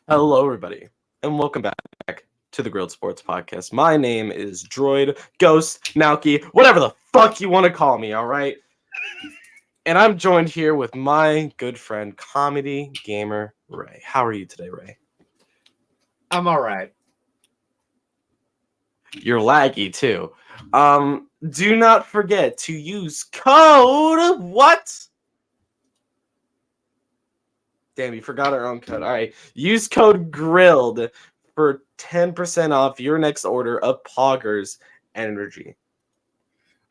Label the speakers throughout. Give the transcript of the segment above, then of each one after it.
Speaker 1: Hello, everybody, and welcome back to the Grilled Sports Podcast. My name is Droid, Ghost, Naoki, whatever the fuck you want to call me, all right? And I'm joined here with my good friend, comedy gamer Ray. How are you today, Ray?
Speaker 2: I'm all right.
Speaker 1: You're laggy too. Do not forget to use code what? Damn, you forgot our own code. All right, use code GRILLED for 10% off your next order of Poggers Energy.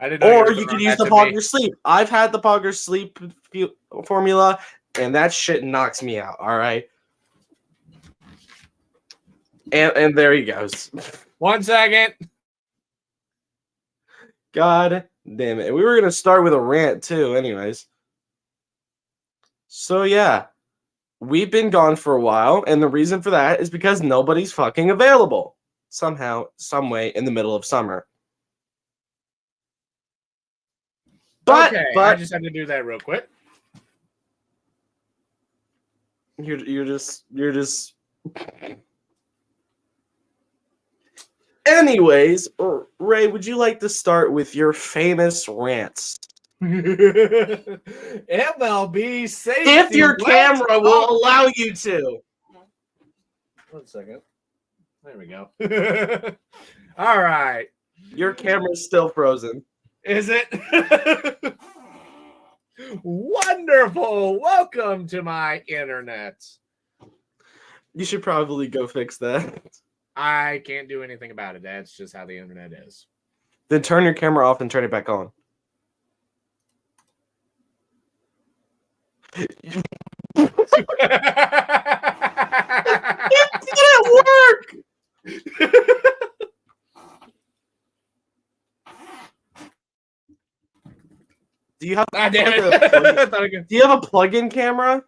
Speaker 2: I didn't know
Speaker 1: Or
Speaker 2: you
Speaker 1: you
Speaker 2: were
Speaker 1: could
Speaker 2: throwing
Speaker 1: use
Speaker 2: that
Speaker 1: the
Speaker 2: to me.
Speaker 1: Poggers Sleep. I've had the Poggers Sleep formula, and that shit knocks me out. All right, and there he goes.
Speaker 2: 1 second.
Speaker 1: God damn it! We were gonna start with a rant too, anyways. So yeah, we've been gone for a while, and the reason for that is because nobody's fucking available somehow, some way in the middle of summer. But
Speaker 2: I just had to do that real quick.
Speaker 1: you're just. Anyways, Ray, would you like to start with your famous rants?
Speaker 2: MLB safety.
Speaker 1: If your camera will
Speaker 2: Oh,
Speaker 1: allow you to.
Speaker 2: 1 second. There we go. All right.
Speaker 1: Your camera's still frozen.
Speaker 2: Is it? Wonderful. Welcome to my internet.
Speaker 1: You should probably go fix that.
Speaker 2: I can't do anything about it. That's just how the internet is.
Speaker 1: Then turn your camera off and turn it back on. It didn't work! Do you have
Speaker 2: Ah, damn it.
Speaker 1: Do you have a plug-in camera?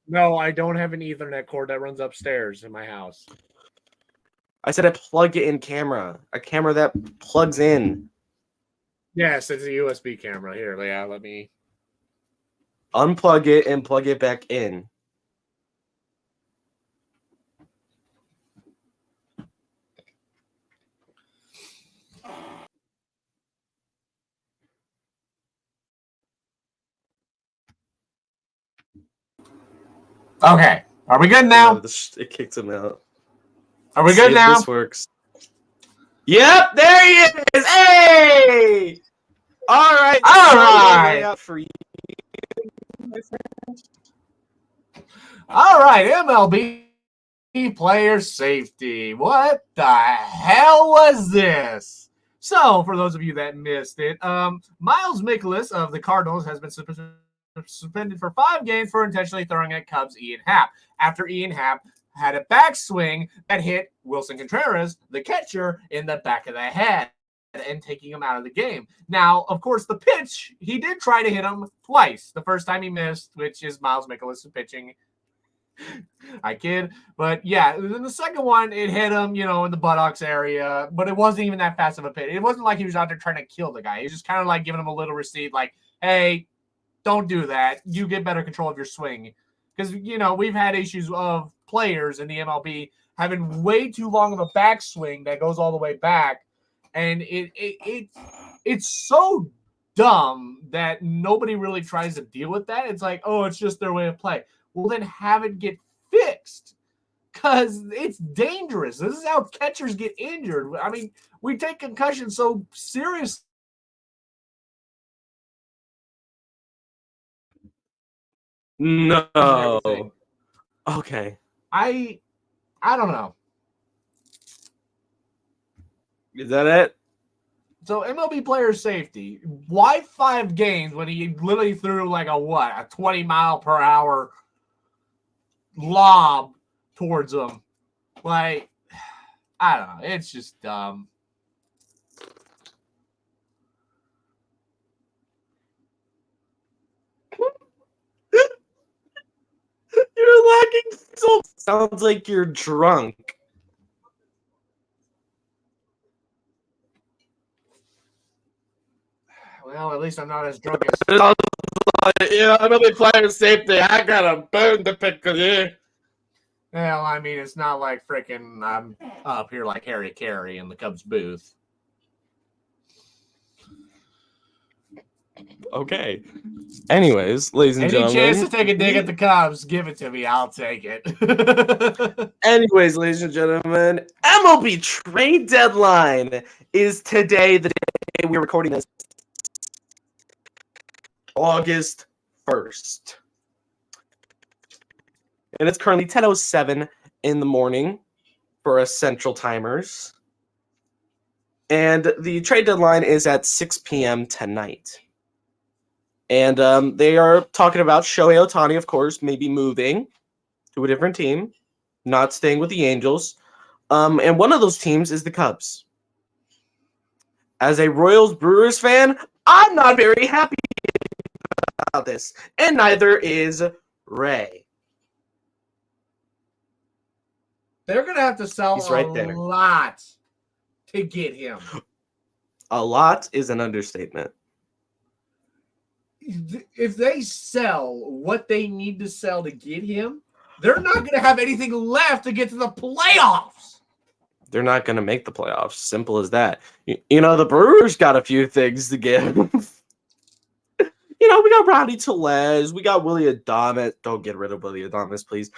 Speaker 2: No, I don't have an Ethernet cord that runs upstairs in my house.
Speaker 1: I said a plug-in camera. A camera that plugs in.
Speaker 2: Yes, it's a USB camera. Here, yeah, let me.
Speaker 1: Unplug it and plug it back in.
Speaker 2: Okay, are we good now?
Speaker 1: It kicked him out.
Speaker 2: Are we
Speaker 1: See
Speaker 2: good
Speaker 1: if
Speaker 2: now?
Speaker 1: This works. Yep, there he is. Hey! All right.
Speaker 2: All right.
Speaker 1: Out for you.
Speaker 2: All right, MLB player safety. What the hell was this? So, for those of you that missed it, Miles Mikolas of the Cardinals has been suspended for 5 games for intentionally throwing at Cubs Ian Happ after Ian Happ had a backswing that hit Wilson Contreras, the catcher, in the back of the head and taking him out of the game. Now, of course, the pitch, he did try to hit him twice. The first time he missed, which is Miles Mikolas pitching. I kid. But yeah, then the second one, it hit him, in the buttocks area, but it wasn't even that fast of a pitch. It wasn't like he was out there trying to kill the guy. He was just kind of like giving him a little receipt, like, hey, don't do that. You get better control of your swing. Because, we've had issues of players in the MLB having way too long of a backswing that goes all the way back. And it's so dumb that nobody really tries to deal with that. It's like, oh, it's just their way of play. Well, then have it get fixed because it's dangerous. This is how catchers get injured. I mean, we take concussion so seriously.
Speaker 1: No. Okay.
Speaker 2: I don't know.
Speaker 1: Is that it?
Speaker 2: So MLB player safety. Why 5 games when he literally threw like a 20 mile per hour lob towards him? Like, I don't know. It's just dumb.
Speaker 1: You're lagging so. Sounds like you're drunk.
Speaker 2: Well, at least I'm not as drunk as.
Speaker 1: MLB player safety. I got a bone to pick with you.
Speaker 2: Well, I mean, it's not like freaking I'm up here like Harry Carey in the Cubs booth.
Speaker 1: Okay. Anyways, ladies and
Speaker 2: Any
Speaker 1: gentlemen.
Speaker 2: chance to take a dig at the Cubs, give it to me. I'll take it.
Speaker 1: Anyways, ladies and gentlemen, MLB trade deadline is today, the day we're recording this, August 1st. And it's currently 10:07 in the morning for us Central Timers. And the trade deadline is at 6 p.m. tonight. And they are talking about Shohei Ohtani, of course, maybe moving to a different team, not staying with the Angels. And one of those teams is the Cubs. As a Royals Brewers fan, I'm not very happy about this. And neither is Ray.
Speaker 2: They're going to have to sell a lot to get him.
Speaker 1: A lot is an understatement.
Speaker 2: If they sell what they need to sell to get him, they're not going to have anything left to get to the playoffs.
Speaker 1: They're not going to make the playoffs. Simple as that. You know, the Brewers got a few things to give. You know, we got Rowdy Tellez. We got Willy Adames. Don't get rid of Willy Adames, please.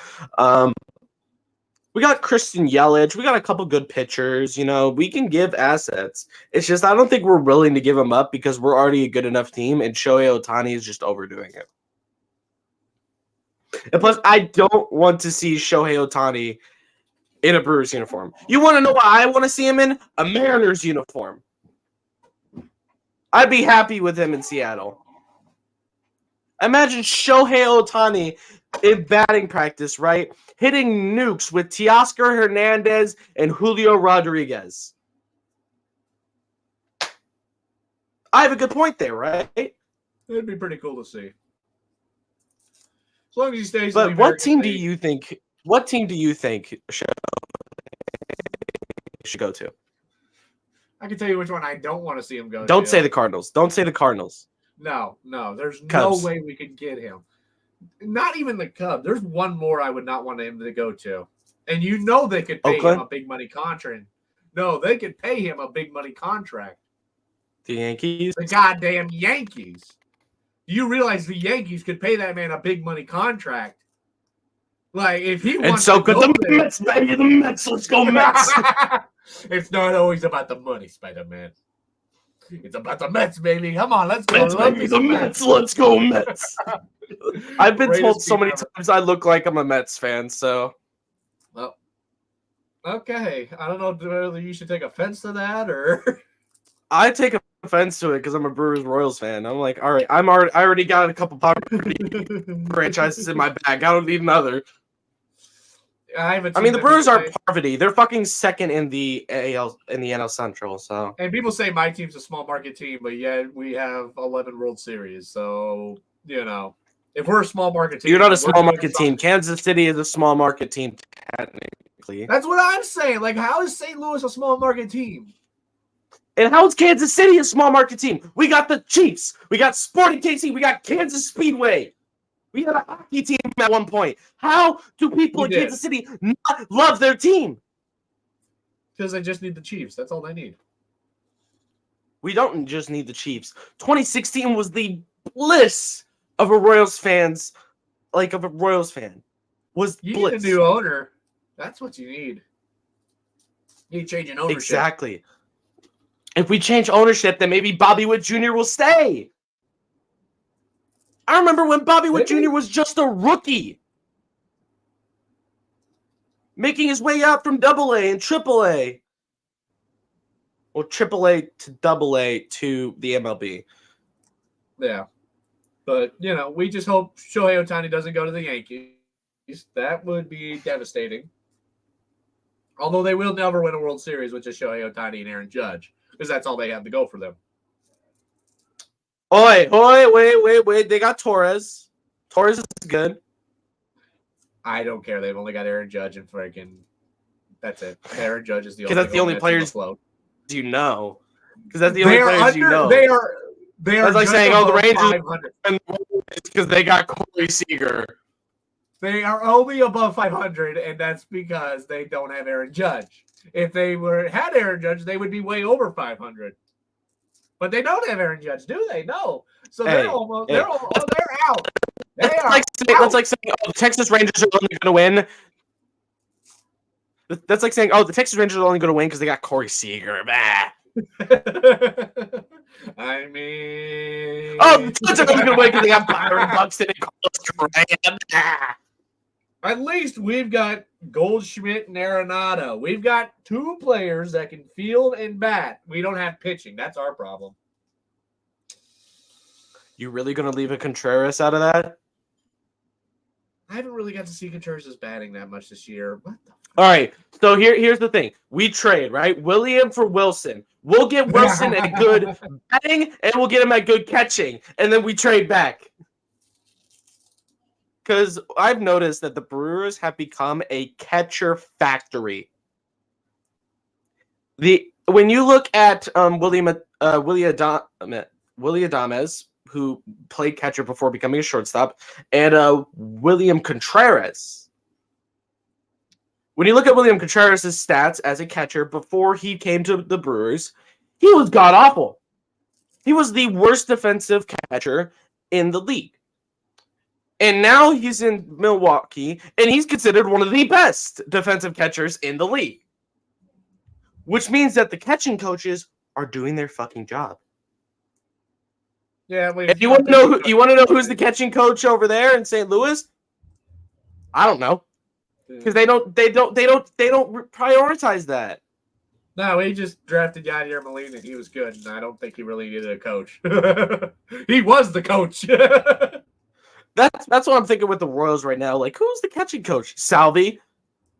Speaker 1: We got Christian Yelich. We got a couple good pitchers. You know, we can give assets. It's just I don't think we're willing to give them up because we're already a good enough team, and Shohei Ohtani is just overdoing it. And plus, I don't want to see Shohei Ohtani in a Brewers uniform. You want to know what I want to see him in? A Mariners uniform. I'd be happy with him in Seattle. Imagine Shohei Ohtani in batting practice, right? Hitting nukes with Teoscar Hernandez and Julio Rodriguez. I have a good point there, right?
Speaker 2: It'd be pretty cool to see. As long as he stays.
Speaker 1: But what team do you think? What team do you think should go to?
Speaker 2: I can tell you which one I don't want to see him go to.
Speaker 1: Don't say the Cardinals. Don't say the Cardinals.
Speaker 2: No. There's
Speaker 1: Cubs.
Speaker 2: no way we could get him. Not even the Cubs. There's one more I would not want him to go to. And you know they could pay him a big money contract. No, they could pay him a big money contract.
Speaker 1: The Yankees?
Speaker 2: The goddamn Yankees. Do you realize the Yankees could pay that man a big money contract? Like, if he wants
Speaker 1: and so could the Mets, baby. The Mets. Let's go, Mets.
Speaker 2: It's not always about the money, Spider-Man. It's about the Mets, baby. Come on, let's go.
Speaker 1: Mets, baby. The Mets. Let's go, Mets. I've been told so many times I look like I'm a Mets fan, so.
Speaker 2: Well, okay. I don't know whether you should take offense to that or.
Speaker 1: I take offense to it because I'm a Brewers Royals fan. I'm like, all right, I already got a couple franchises in my bag. I don't need another. I mean, the Brewers are poverty. They're fucking second in the NL Central. So.
Speaker 2: And people say my team's a small market team, but yet we have 11 World Series. So you know. If we're a small market team,
Speaker 1: you're not a small market team. Kansas City is a small market team, technically.
Speaker 2: That's what I'm saying. Like, how is St. Louis a small market team?
Speaker 1: And how is Kansas City a small market team? We got the Chiefs. We got Sporting KC. We got Kansas Speedway. We had a hockey team at one point. How do people in Kansas City not love their team?
Speaker 2: Because they just need the Chiefs. That's all they need.
Speaker 1: We don't just need the Chiefs. 2016 was the bliss of a Royals fan, was
Speaker 2: you
Speaker 1: bliss.
Speaker 2: need a new owner. That's what you need. You need change in ownership.
Speaker 1: Exactly. If we change ownership, then maybe Bobby Witt Jr. will stay. I remember when Bobby Witt Jr. was just a rookie, making his way out from AA and AAA. Or AAA to AA to the MLB.
Speaker 2: Yeah. But, you know, we just hope Shohei Ohtani doesn't go to the Yankees. That would be devastating. Although they will never win a World Series with just Shohei Ohtani and Aaron Judge, because that's all they have to go for them.
Speaker 1: Wait. They got Torres. Torres is good.
Speaker 2: I don't care. They've only got Aaron Judge and freaking. That's it. Aaron Judge is the only.
Speaker 1: Because that's the only players you know. Because that's the
Speaker 2: only
Speaker 1: players you know.
Speaker 2: They are.
Speaker 1: That's like saying, the Rangers because they got Corey Seager.
Speaker 2: They are only above 500, and that's because they don't have Aaron Judge. If they had Aaron Judge, they would be way over 500. But they don't have Aaron Judge, do they? No. So they're almost they're out. They are
Speaker 1: That's like saying, oh, the Texas Rangers are only going to win. That's like saying, oh, the Texas Rangers are only going to win because they got Corey Seager. Bah.
Speaker 2: I mean,
Speaker 1: oh, the Twins are only going to win because they got Byron Buxton and Carlos Correa. Bah.
Speaker 2: At least we've got Goldschmidt and Arenado. We've got two players that can field and bat. We don't have pitching. That's our problem.
Speaker 1: You really going to leave a Contreras out of that?
Speaker 2: I haven't really got to see Contreras' batting that much this year. What the
Speaker 1: All right, so here's the thing. We trade, right? William for Wilson. We'll get Wilson at good batting, and we'll get him at good catching, and then we trade back. Because I've noticed that the Brewers have become a catcher factory. When you look at Willie Adames, who played catcher before becoming a shortstop, and William Contreras. When you look at William Contreras' stats as a catcher before he came to the Brewers, he was god-awful. He was the worst defensive catcher in the league. And now he's in Milwaukee, and he's considered one of the best defensive catchers in the league. Which means that the catching coaches are doing their fucking job.
Speaker 2: Yeah,
Speaker 1: if you want to know who's the catching coach over there in St. Louis? I don't know. Because they don't prioritize that.
Speaker 2: No, he just drafted Yadier Molina. He was good, and I don't think he really needed a coach. He was the coach.
Speaker 1: That's what I'm thinking with the Royals right now. Like, who's the catching coach? Salvi,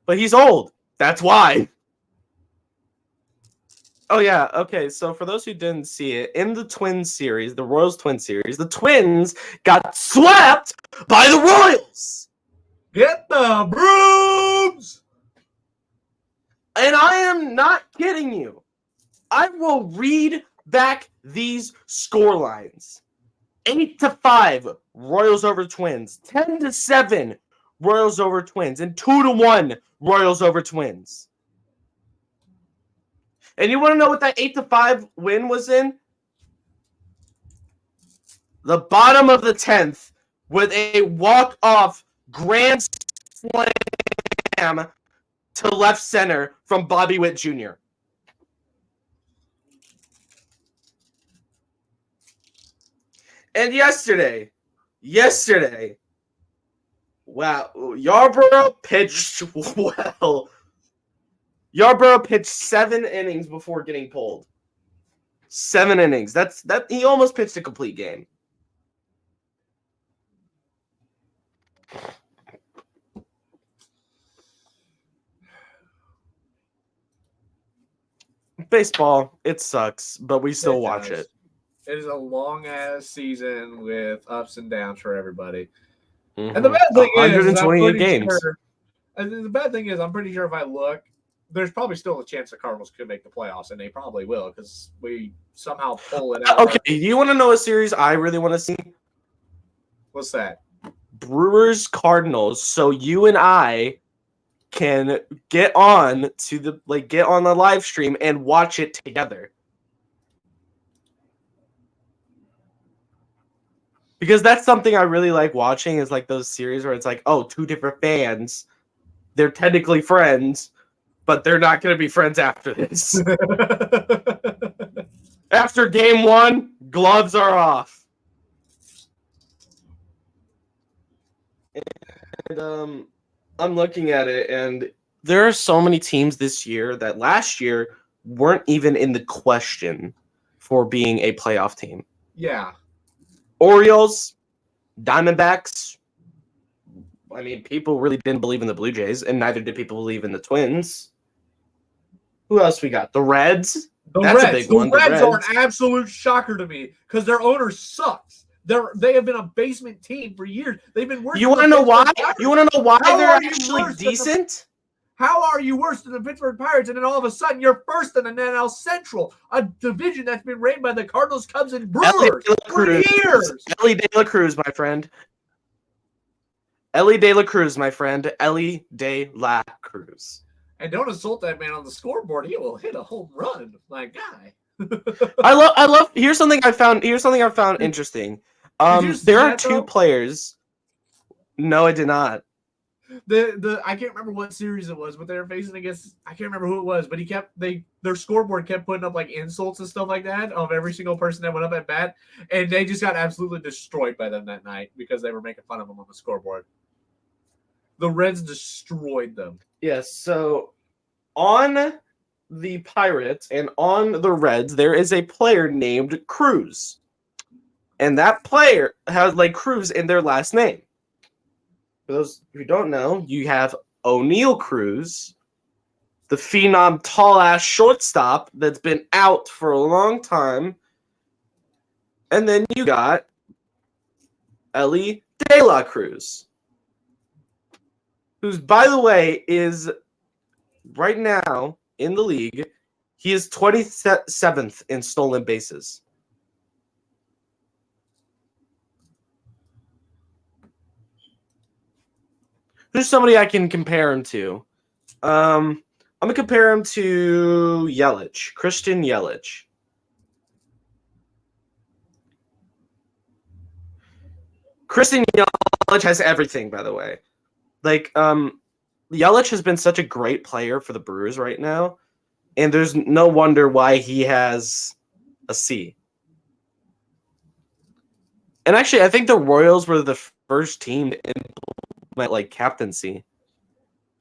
Speaker 1: but he's old. That's why. Oh yeah, okay. So for those who didn't see it, in the Twins series, the Royals Twins series, the Twins got swept by the Royals.
Speaker 2: Get the brooms!
Speaker 1: And I am not kidding you. I will read back these score lines. 8-5, Royals over Twins. 10-7, Royals over Twins. And 2-1, Royals over Twins. And you want to know what that 8-5 win was in? The bottom of the 10th with a walk-off grand slam to left center from Bobby Witt Jr. And yesterday, wow, Yarborough pitched well. Yarborough pitched 7 innings before getting pulled. 7 innings. That he almost pitched a complete game. Baseball, it sucks, but we still watch it.
Speaker 2: It is a long-ass season with ups and downs for everybody.
Speaker 1: Mm-hmm.
Speaker 2: And the bad thing
Speaker 1: 128 games.
Speaker 2: The bad thing is, I'm pretty sure if I look, there's probably still a chance the Cardinals could make the playoffs, and they probably will because we somehow pull it out.
Speaker 1: Okay, you want to know a series I really want to see?
Speaker 2: What's that?
Speaker 1: Brewers Cardinals. So you and I can get on the live stream and watch it together. Because that's something I really like watching is like those series where it's like, oh, 2 different fans. They're technically friends, but they're not going to be friends after this. After game 1, gloves are off. And I'm looking at it, and there are so many teams this year that last year weren't even in the question for being a playoff team.
Speaker 2: Yeah.
Speaker 1: Orioles, Diamondbacks. I mean, people really didn't believe in the Blue Jays, and neither did people believe in the Twins. Who else we got? The Reds. That's a big one.
Speaker 2: The Reds are an absolute shocker to me because their owner sucks. They have been a basement team for years. They've been working.
Speaker 1: You want to know why? You want to know why they're actually decent?
Speaker 2: How are you worse than the Pittsburgh Pirates, and then all of a sudden you're first in the NL Central, a division that's been reigned by the Cardinals, Cubs, and Brewers for years?
Speaker 1: Ellie De La Cruz, my friend. Ellie De La Cruz, my friend. Ellie De La Cruz.
Speaker 2: And don't insult that man on the scoreboard. He will hit a home run, my guy.
Speaker 1: I love. Here's something I found interesting.
Speaker 2: Did you see
Speaker 1: There are
Speaker 2: that,
Speaker 1: two
Speaker 2: though?
Speaker 1: players. No, I did not.
Speaker 2: I can't remember what series it was, but they were facing against, I can't remember who it was, but their scoreboard kept putting up like insults and stuff like that of every single person that went up at bat, and they just got absolutely destroyed by them that night because they were making fun of them on the scoreboard. The Reds destroyed them.
Speaker 1: Yes. So on the Pirates and on the Reds, there is a player named Cruz, and that player has like Cruz in their last name. For those who don't know, you have O'Neal Cruz, the phenom tall-ass shortstop that's been out for a long time. And then you got Ellie De La Cruz, who's, by the way, is right now in the league. He is 27th in stolen bases. Who's somebody I can compare him to? I'm gonna compare him to Yelich, Christian Yelich. Christian Yelich has everything, by the way. Like, Yelich has been such a great player for the Brewers right now, and there's no wonder why he has a C. And actually, I think the Royals were the first team to implement like captaincy,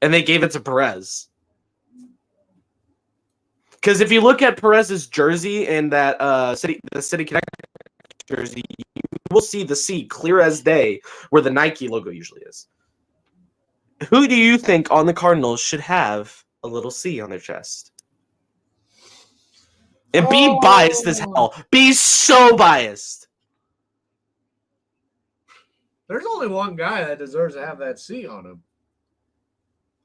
Speaker 1: and they gave it to Perez. Because if you look at Perez's jersey and that the City Connect jersey, you will see the C clear as day where the Nike logo usually is. Who do you think on the Cardinals should have a little C on their chest? And be biased as hell. Be so biased.
Speaker 2: There's only one guy that deserves to have that C on him.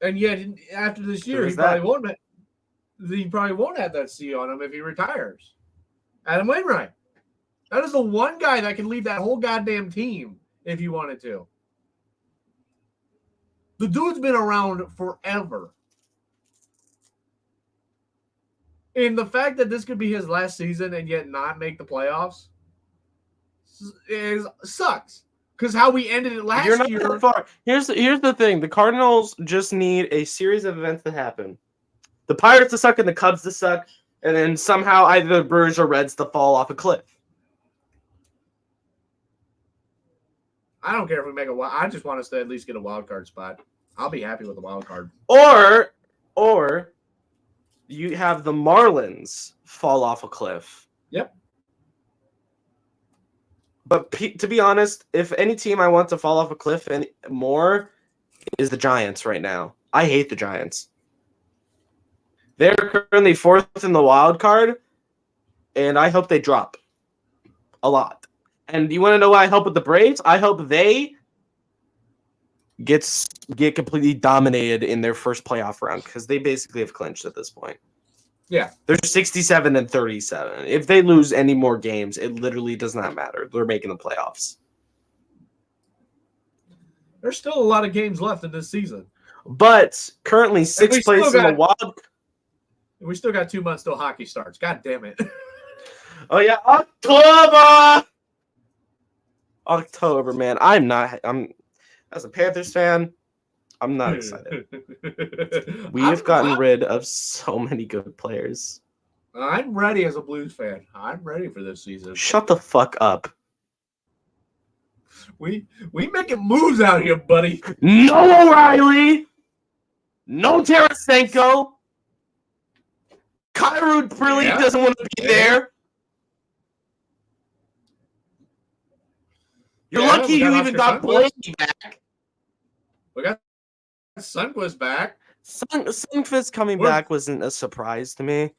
Speaker 2: And yet, after this year, he probably won't have that C on him if he retires. Adam Wainwright. That is the one guy that can lead that whole goddamn team if he wanted to. The dude's been around forever. And the fact that this could be his last season and yet not make the playoffs sucks. Because how we ended it last year.
Speaker 1: That far. Here's the thing. The Cardinals just need a series of events to happen. The Pirates to suck and the Cubs to suck, and then somehow either the Brewers or Reds to fall off a cliff.
Speaker 2: I don't care if we make a wild. I just want us to at least get a wild card spot. I'll be happy with a wild card.
Speaker 1: Or you have the Marlins fall off a cliff.
Speaker 2: Yep.
Speaker 1: But to be honest, if any team I want to fall off a cliff and more is the Giants right now. I hate the Giants. They're currently fourth in the wild card, and I hope they drop a lot. And you want to know why I hope with the Braves? I hope they get completely dominated in their first playoff round because they basically have clinched at this point.
Speaker 2: Yeah.
Speaker 1: They're 67 and 37. If they lose any more games, it literally does not matter. They're making the playoffs.
Speaker 2: There's still a lot of games left in this season.
Speaker 1: But currently sixth place in the wild.
Speaker 2: We still got 2 months till hockey starts. God damn it.
Speaker 1: Oh yeah, October, man. I'm as a Panthers fan, I'm not excited. We have gotten rid of so many good players.
Speaker 2: I'm ready as a Blues fan. I'm ready for this season.
Speaker 1: Shut the fuck up.
Speaker 2: We making moves out here, buddy.
Speaker 1: No O'Reilly. No Tarasenko. Kyrou really doesn't want to be there. You're lucky you even got Blakey back.
Speaker 2: We got Sundqvist back.
Speaker 1: Sundqvist coming back wasn't a surprise to me.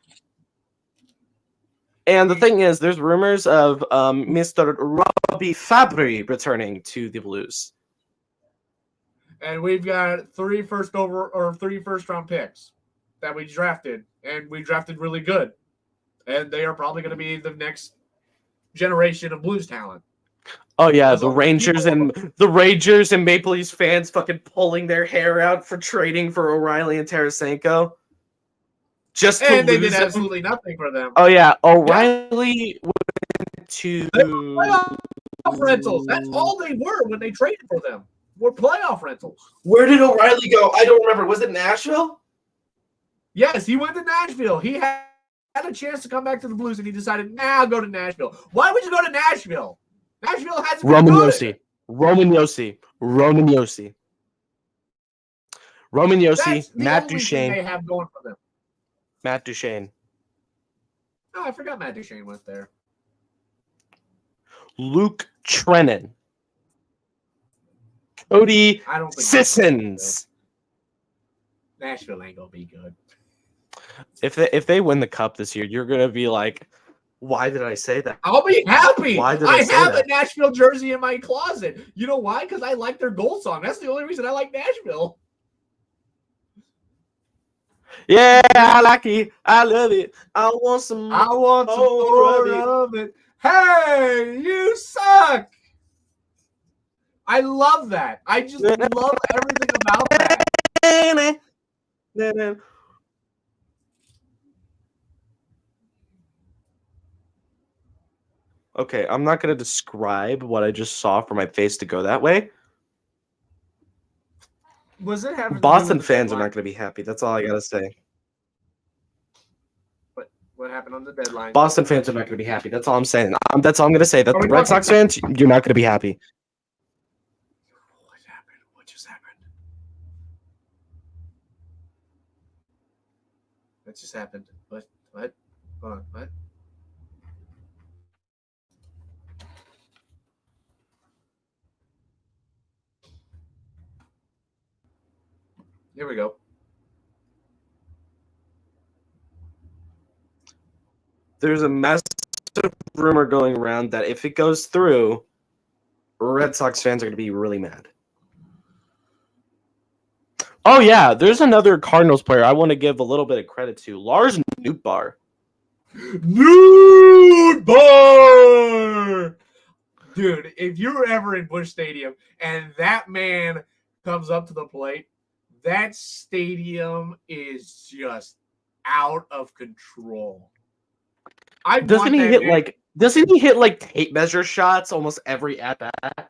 Speaker 1: And the thing is, there's rumors of Mr. Robbie Fabry returning to the Blues.
Speaker 2: And we've got 3 first-round picks that we drafted, and we drafted really good. And they are probably going to be the next generation of Blues talent.
Speaker 1: Oh yeah,
Speaker 2: As long as
Speaker 1: the Rangers and Maple Leafs fans fucking pulling their hair out for trading for O'Reilly and Tarasenko. Just to
Speaker 2: and they did
Speaker 1: lose him.
Speaker 2: absolutely nothing for them.
Speaker 1: Oh yeah, O'Reilly went to
Speaker 2: Playoff rentals. That's all they were when they traded for them. Were playoff rentals.
Speaker 1: Where did O'Reilly go? I don't remember. Was it Nashville?
Speaker 2: Yes, he went to Nashville. He had a chance to come back to the Blues, and he decided, nah, I'll go to Nashville. Why would you go to Nashville? Nashville hasn't been
Speaker 1: Roman
Speaker 2: good.
Speaker 1: Yossi. Roman Yossi.
Speaker 2: That's the
Speaker 1: Matt
Speaker 2: only thing they
Speaker 1: Duchene.
Speaker 2: have going for them.
Speaker 1: Matt Duchene.
Speaker 2: Oh, I forgot Matt Duchene went there.
Speaker 1: Luke Trennan. Cody
Speaker 2: I don't think
Speaker 1: Sissons.
Speaker 2: Nashville ain't gonna be good.
Speaker 1: If they win the cup this year, you're gonna be like, why did I say that?
Speaker 2: I'll be happy.
Speaker 1: Why did I say
Speaker 2: have
Speaker 1: that?
Speaker 2: a Nashville jersey in my closet. You know why? Because I like their goal song. That's the only reason I like Nashville.
Speaker 1: Yeah, I like it. I love it. I want some
Speaker 2: I want some
Speaker 1: more
Speaker 2: more of it. Hey, you suck. I love that. I just love everything about that.
Speaker 1: Okay, I'm not going to describe what I just saw for my face to go that way.
Speaker 2: Was it having
Speaker 1: Boston fans are not going to be happy. That's all I got to say.
Speaker 2: What happened on the deadline?
Speaker 1: Boston fans are not going to be happy. That's all I'm saying. That's all I'm going to say. That
Speaker 2: Are we
Speaker 1: the Red
Speaker 2: talking
Speaker 1: Sox fans, you're not going to be happy.
Speaker 2: What happened? What just happened? What just happened? What? Hold on. What? Here we go.
Speaker 1: There's a massive rumor going around that if it goes through, Red Sox fans are going to be really mad. Oh, yeah. There's another Cardinals player I want to give a little bit of credit to. Lars Nootbaar.
Speaker 2: Nootbaar! Dude, if you're ever in Busch Stadium and that man comes up to the plate, that stadium is just out of control.
Speaker 1: Doesn't he hit like tape measure shots almost every at bat?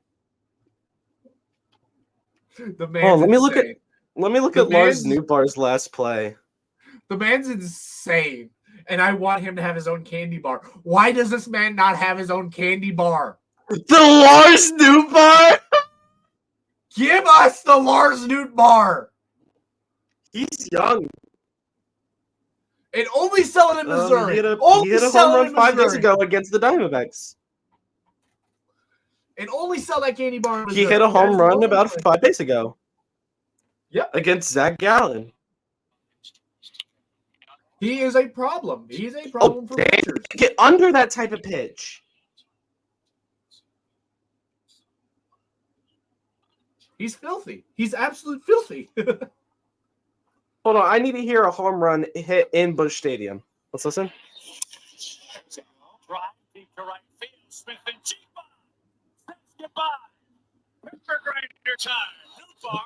Speaker 2: The man's
Speaker 1: let me
Speaker 2: insane.
Speaker 1: look at Lars Nootbaar's last play.
Speaker 2: The man's insane, and I want him to have his own candy bar. Why does this man not have his own candy bar?
Speaker 1: The Lars Nootbaar?
Speaker 2: Give us the Lars Nootbaar.
Speaker 1: He's young.
Speaker 2: And only sell it in Missouri.
Speaker 1: He hit a home run 5 days ago against the Diamondbacks.
Speaker 2: And only sell that candy bar in Missouri.
Speaker 1: He hit a home run about 5 days ago.
Speaker 2: Yep.
Speaker 1: Against Zach Gallen.
Speaker 2: He is a problem. He's a problem for pitchers.
Speaker 1: Get under that type of pitch.
Speaker 2: He's filthy. He's absolute filthy.
Speaker 1: Hold on, I need to hear a home run hit in Busch Stadium. Let's listen.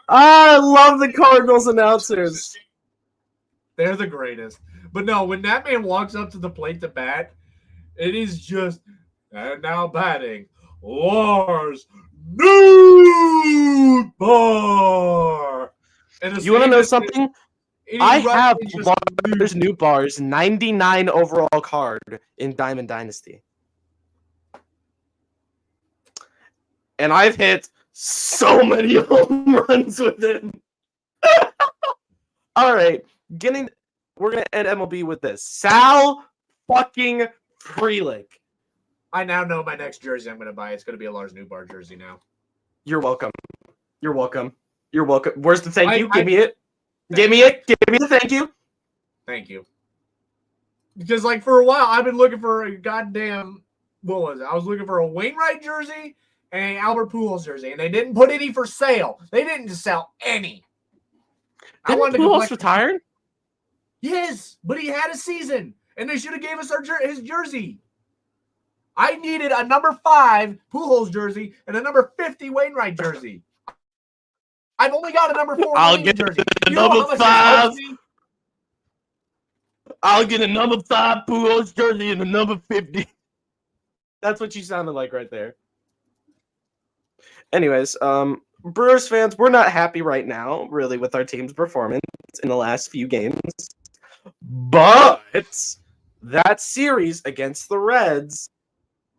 Speaker 1: I love the Cardinals announcers.
Speaker 2: They're the greatest. But no, when that man walks up to the plate to bat, it is just, and now batting, Lars Nootbaar.
Speaker 1: You want to know something? I have Lars Nootbaar's 99 overall card in Diamond Dynasty. And I've hit so many home runs with him. All right, we're going to end MLB with this. Sal fucking Frelick.
Speaker 2: I now know my next jersey I'm going to buy. It's going to be a Lars Nootbaar jersey now.
Speaker 1: You're welcome. You're welcome. You're welcome. Where's the thank you? Give me it. Give me it. Give me the thank you.
Speaker 2: Thank you. Because, like, for a while, I've been looking for a goddamn, what was it? I was looking for a Wainwright jersey and an Albert Pujols jersey, and they didn't put any for sale. They didn't sell any.
Speaker 1: Didn't Pujols retired?
Speaker 2: Yes, but he had a season, and they should have gave us his jersey. I needed a number 5 Pujols jersey and a number 50 Wainwright jersey. I've only got a number 4
Speaker 1: I'll
Speaker 2: Williams
Speaker 1: get
Speaker 2: jersey.
Speaker 1: a
Speaker 2: You know
Speaker 1: number
Speaker 2: how much this
Speaker 1: 5.
Speaker 2: cost me?
Speaker 1: I'll get a number 5 Pujols jersey and a number 50. That's what you sounded like right there. Anyways, Brewers fans, we're not happy right now, really, with our team's performance in the last few games. But that series against the Reds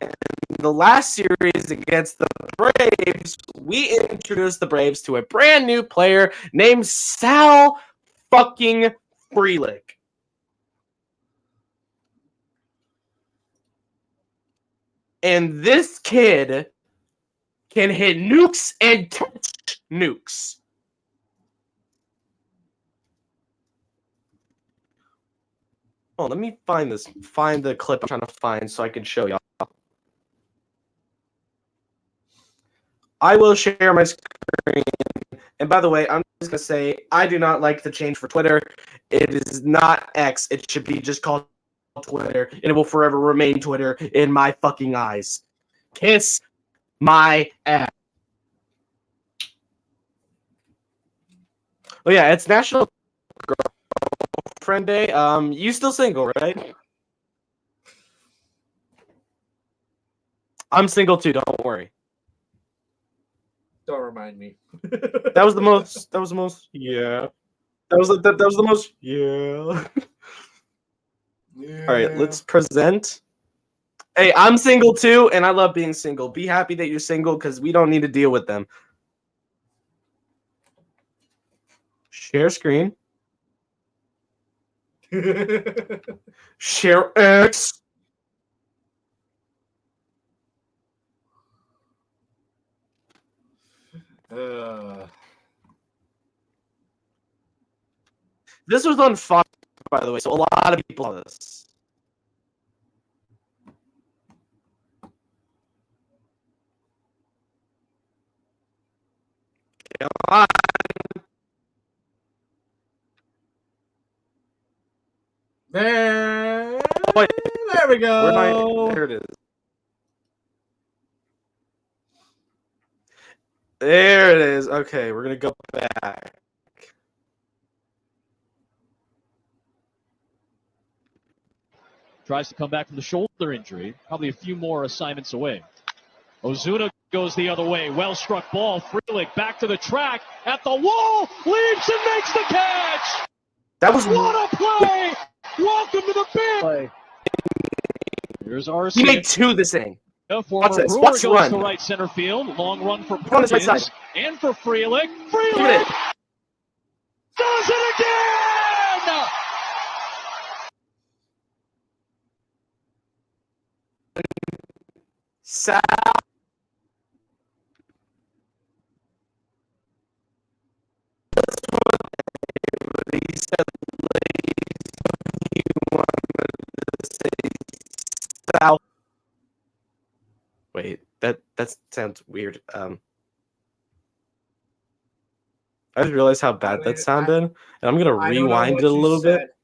Speaker 1: and the last series against the Braves, we introduced the Braves to a brand new player named Sal fucking Frelick. And this kid can hit nukes and catch nukes. Oh, let me find the clip I'm trying to find so I can show y'all. I will share my screen. And by the way, I'm just going to say, I do not like the change for Twitter. It is not X. It should be just called Twitter, and it will forever remain Twitter in my fucking eyes. Kiss my ass. Oh yeah, it's National Girlfriend Day. You still single, right? I'm single too, don't worry.
Speaker 2: Don't remind me.
Speaker 1: That was the most, yeah. That was the most, yeah.
Speaker 2: Yeah.
Speaker 1: All right, let's present. Hey, I'm single too, and I love being single. Be happy that you're single because we don't need to deal with them. Share screen. Share X. This was on Fox, by the way, so a lot of people saw this. Come on.
Speaker 2: There
Speaker 1: Wait,
Speaker 2: we go.
Speaker 1: there it is. There it is. Okay, we're gonna go back.
Speaker 3: Tries to come back from the shoulder injury. Probably a few more assignments away. Ozuna goes the other way. Well struck ball. Frelick back to the track. At the wall. Leaps and makes the catch.
Speaker 1: That was
Speaker 3: What a play. Welcome to the big. Here's Arcia.
Speaker 1: He made 2 this inning.
Speaker 3: Former
Speaker 1: Watch this.
Speaker 3: Brewer
Speaker 1: Watch
Speaker 3: goes
Speaker 1: run.
Speaker 3: to right center field. Long run for
Speaker 1: On his right
Speaker 3: Perkins.
Speaker 1: side.
Speaker 3: And for Frelick.
Speaker 1: Look
Speaker 3: Frelick
Speaker 1: at it.
Speaker 3: does it again.
Speaker 1: Sal. He said, he wanted to say Sal. Wait, that sounds weird. I just realized how bad that sounded, and I'm gonna rewind it a little bit.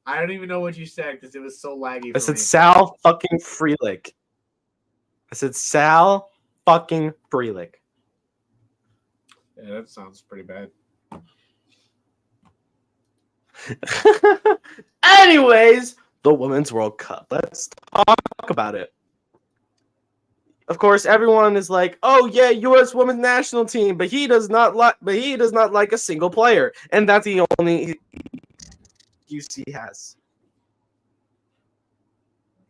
Speaker 2: I don't even know what you said because it was so laggy.
Speaker 1: I said Sal fucking Frelick. I said Sal fucking Frelick.
Speaker 2: Yeah, that sounds pretty bad.
Speaker 1: Anyways, the Women's World Cup. Let's talk about it. Of course, everyone is like, "Oh yeah, U.S. Women's National Team," but he does not like a single player, and that's the only excuse he has.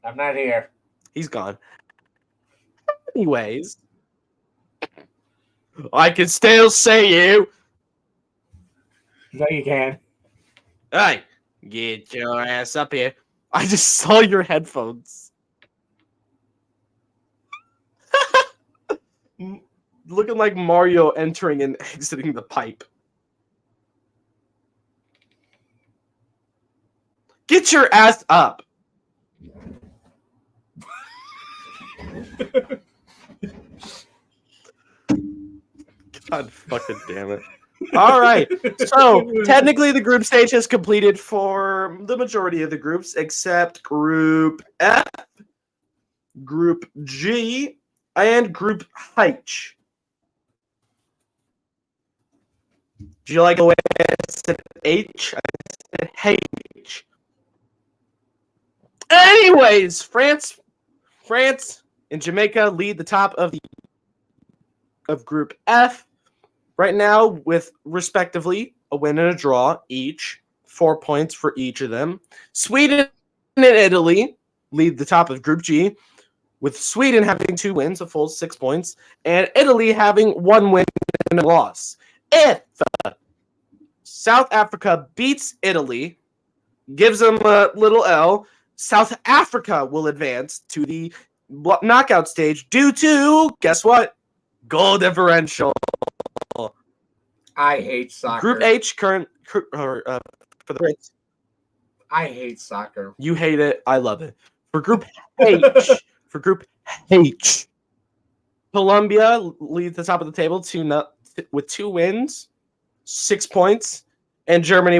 Speaker 2: I'm not here.
Speaker 1: He's gone. Anyways, I can still see you.
Speaker 2: No, you can.
Speaker 1: Hey, get your ass up here. I just saw your headphones. Looking like Mario entering and exiting the pipe. Get your ass up. God fucking damn it. All right. So, technically, the group stage has completed for the majority of the groups except Group F. Group G, and Group H. Do you like the way I said H? I said H. Anyways, France and Jamaica lead the top of Group F right now with respectively a win and a draw each, 4 points for each of them. Sweden and Italy lead the top of Group G, with Sweden having 2 wins, a full 6 points, and Italy having 1 win and a loss. If South Africa beats Italy, gives them a little L, South Africa will advance to the knockout stage due to, guess what? Goal differential.
Speaker 2: I hate soccer.
Speaker 1: Group H, for the Brits.
Speaker 2: I hate soccer.
Speaker 1: You hate it. I love it. For Group H, Colombia leads the top of the table with 2 wins, 6 points, and Germany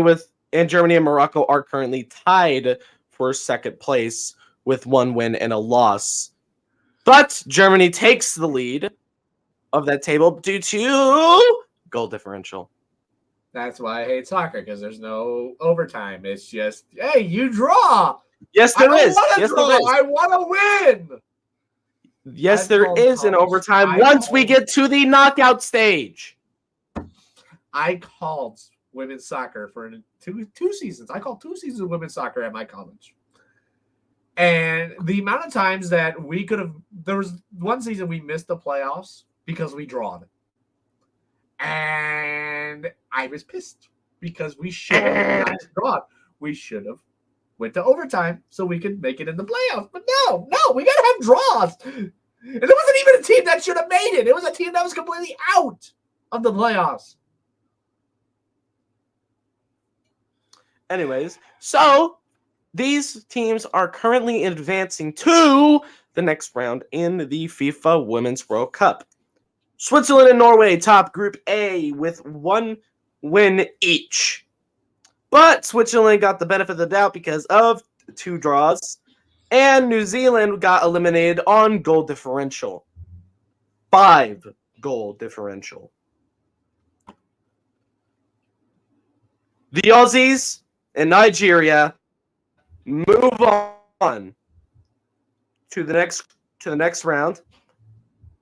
Speaker 1: and Morocco are currently tied for second place with 1 win and a loss. But Germany takes the lead of that table due to goal differential.
Speaker 2: That's why I hate soccer, because there's no overtime. It's just, hey, you draw.
Speaker 1: Yes, there is.
Speaker 2: Yes, there is. I want to win.
Speaker 1: Yes, there is an overtime once we get to the knockout stage.
Speaker 2: I called women's soccer for two seasons. I called 2 seasons of women's soccer at my college. And the amount of times that we could have, there was one season we missed the playoffs because we drawed. And I was pissed because we should have not drawn. We should have went to overtime so we could make it in the playoffs. But no, we got to have draws. And it wasn't even a team that should have made it. It was a team that was completely out of the playoffs.
Speaker 1: Anyways, so these teams are currently advancing to the next round in the FIFA Women's World Cup. Switzerland and Norway top Group A with 1 win each. But Switzerland got the benefit of the doubt because of 2 draws. And New Zealand got eliminated on goal differential. 5 goal differential. The Aussies and Nigeria move on to the next round.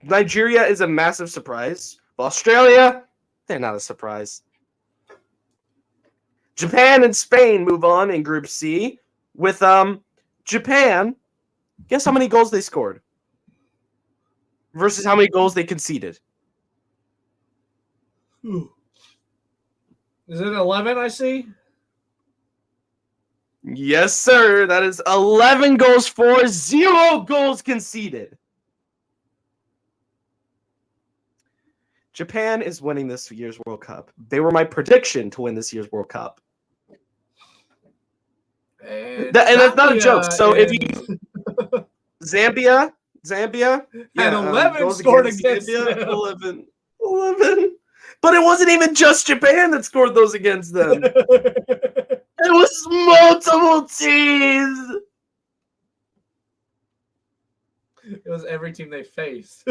Speaker 1: Nigeria is a massive surprise. Australia, they're not a surprise. Japan and Spain move on in Group C with Japan. Guess how many goals they scored versus how many goals they conceded.
Speaker 2: Is it 11, I see?
Speaker 1: Yes, sir. That is 11 goals for, 0 goals conceded. Japan is winning this year's World Cup. They were my prediction to win this year's World Cup. And that's not a joke. So if you Zambia
Speaker 2: and 11 scored against
Speaker 1: Zambia, 11. But it wasn't even just Japan that scored those against them. It was multiple teams.
Speaker 2: It was every team they faced.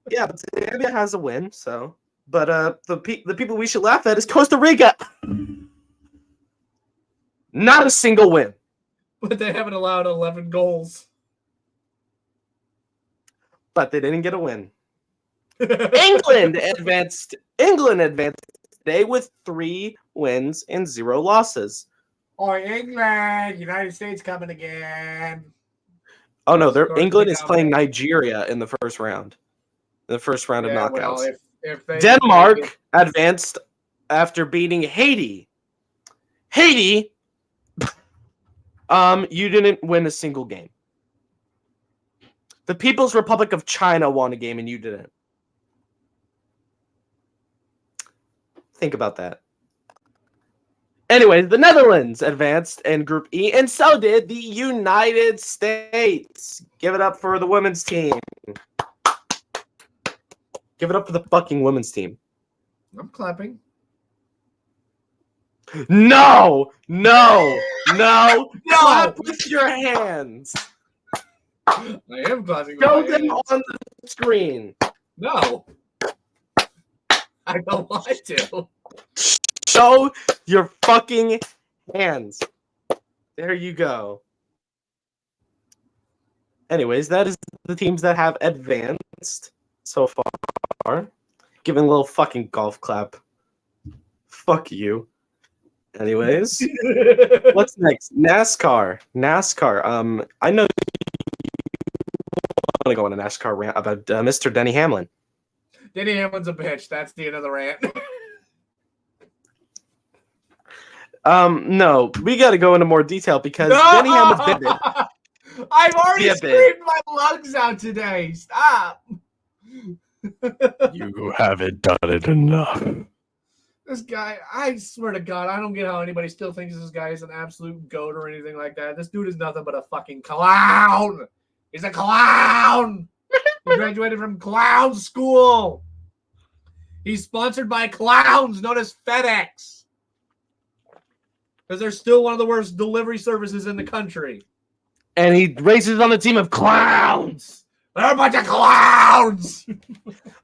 Speaker 1: Yeah, but Zambia has a win, so. But the people we should laugh at is Costa Rica. Not a single win.
Speaker 2: But they haven't allowed 11 goals.
Speaker 1: But they didn't get a win. England advanced today with 3 wins and 0 losses.
Speaker 2: Oh, England! United States coming again.
Speaker 1: Oh no, England is playing Nigeria in the first round. The first round of knockouts.
Speaker 2: Well, if
Speaker 1: Denmark advanced after beating Haiti. Haiti, you didn't win a single game. The People's Republic of China won a game and you didn't. Think about that. Anyway, the Netherlands advanced in Group E, and so did the United States. Give it up for the women's team. Give it up for the fucking women's team.
Speaker 2: I'm clapping.
Speaker 1: No! Clap with your hands.
Speaker 2: I am clapping with
Speaker 1: Show
Speaker 2: my
Speaker 1: them
Speaker 2: hands.
Speaker 1: on the screen.
Speaker 2: No. I don't want to.
Speaker 1: Show your fucking hands. There you go. Anyways, that is the teams that have advanced so far. Giving a little fucking golf clap. Fuck you. Anyways, what's next? NASCAR. I know you want to go on a NASCAR rant about Mr. Denny Hamlin.
Speaker 2: Denny Hamlin's a bitch. That's the end of the rant.
Speaker 1: No, we got to go into more detail because Denny Hamlin's been there.
Speaker 2: I've already
Speaker 1: Yeah,
Speaker 2: screamed my lungs out today. Stop.
Speaker 1: You haven't done it enough.
Speaker 2: This guy, I swear to God, I don't get how anybody still thinks this guy is an absolute goat or anything like that. This dude is nothing but a fucking clown. He's a clown. He graduated from clown school. He's sponsored by clowns known as FedEx. Because they're still one of the worst delivery services in the country.
Speaker 1: And he races on the team of clowns.
Speaker 2: They're a bunch of clowns.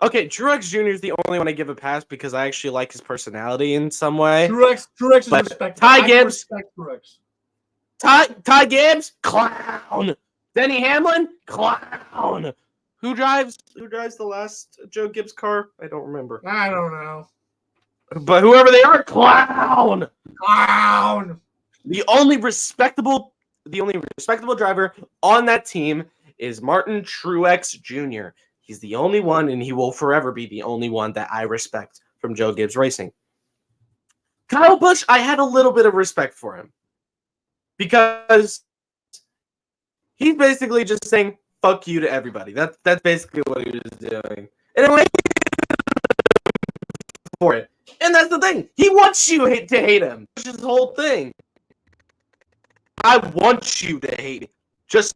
Speaker 1: Okay, Truex Jr. is the only one I give a pass because I actually like his personality in some way.
Speaker 2: Truex is
Speaker 1: But
Speaker 2: respectable.
Speaker 1: Ty
Speaker 2: I
Speaker 1: Gibbs-
Speaker 2: respect Truex.
Speaker 1: Ty Gibbs, clown. Denny Hamlin, clown. Who drives the last Joe Gibbs car? I don't remember.
Speaker 2: I don't know.
Speaker 1: But whoever they are, clown.
Speaker 2: Clown.
Speaker 1: The only respectable driver on that team is Martin Truex Jr. He's the only one, and he will forever be the only one that I respect from Joe Gibbs Racing. Kyle Busch, I had a little bit of respect for him because he's basically just saying "fuck you" to everybody. That's basically what he was doing, and I for it. And that's the thing. He wants you to hate him. That's his whole thing. I want you to hate him. Just.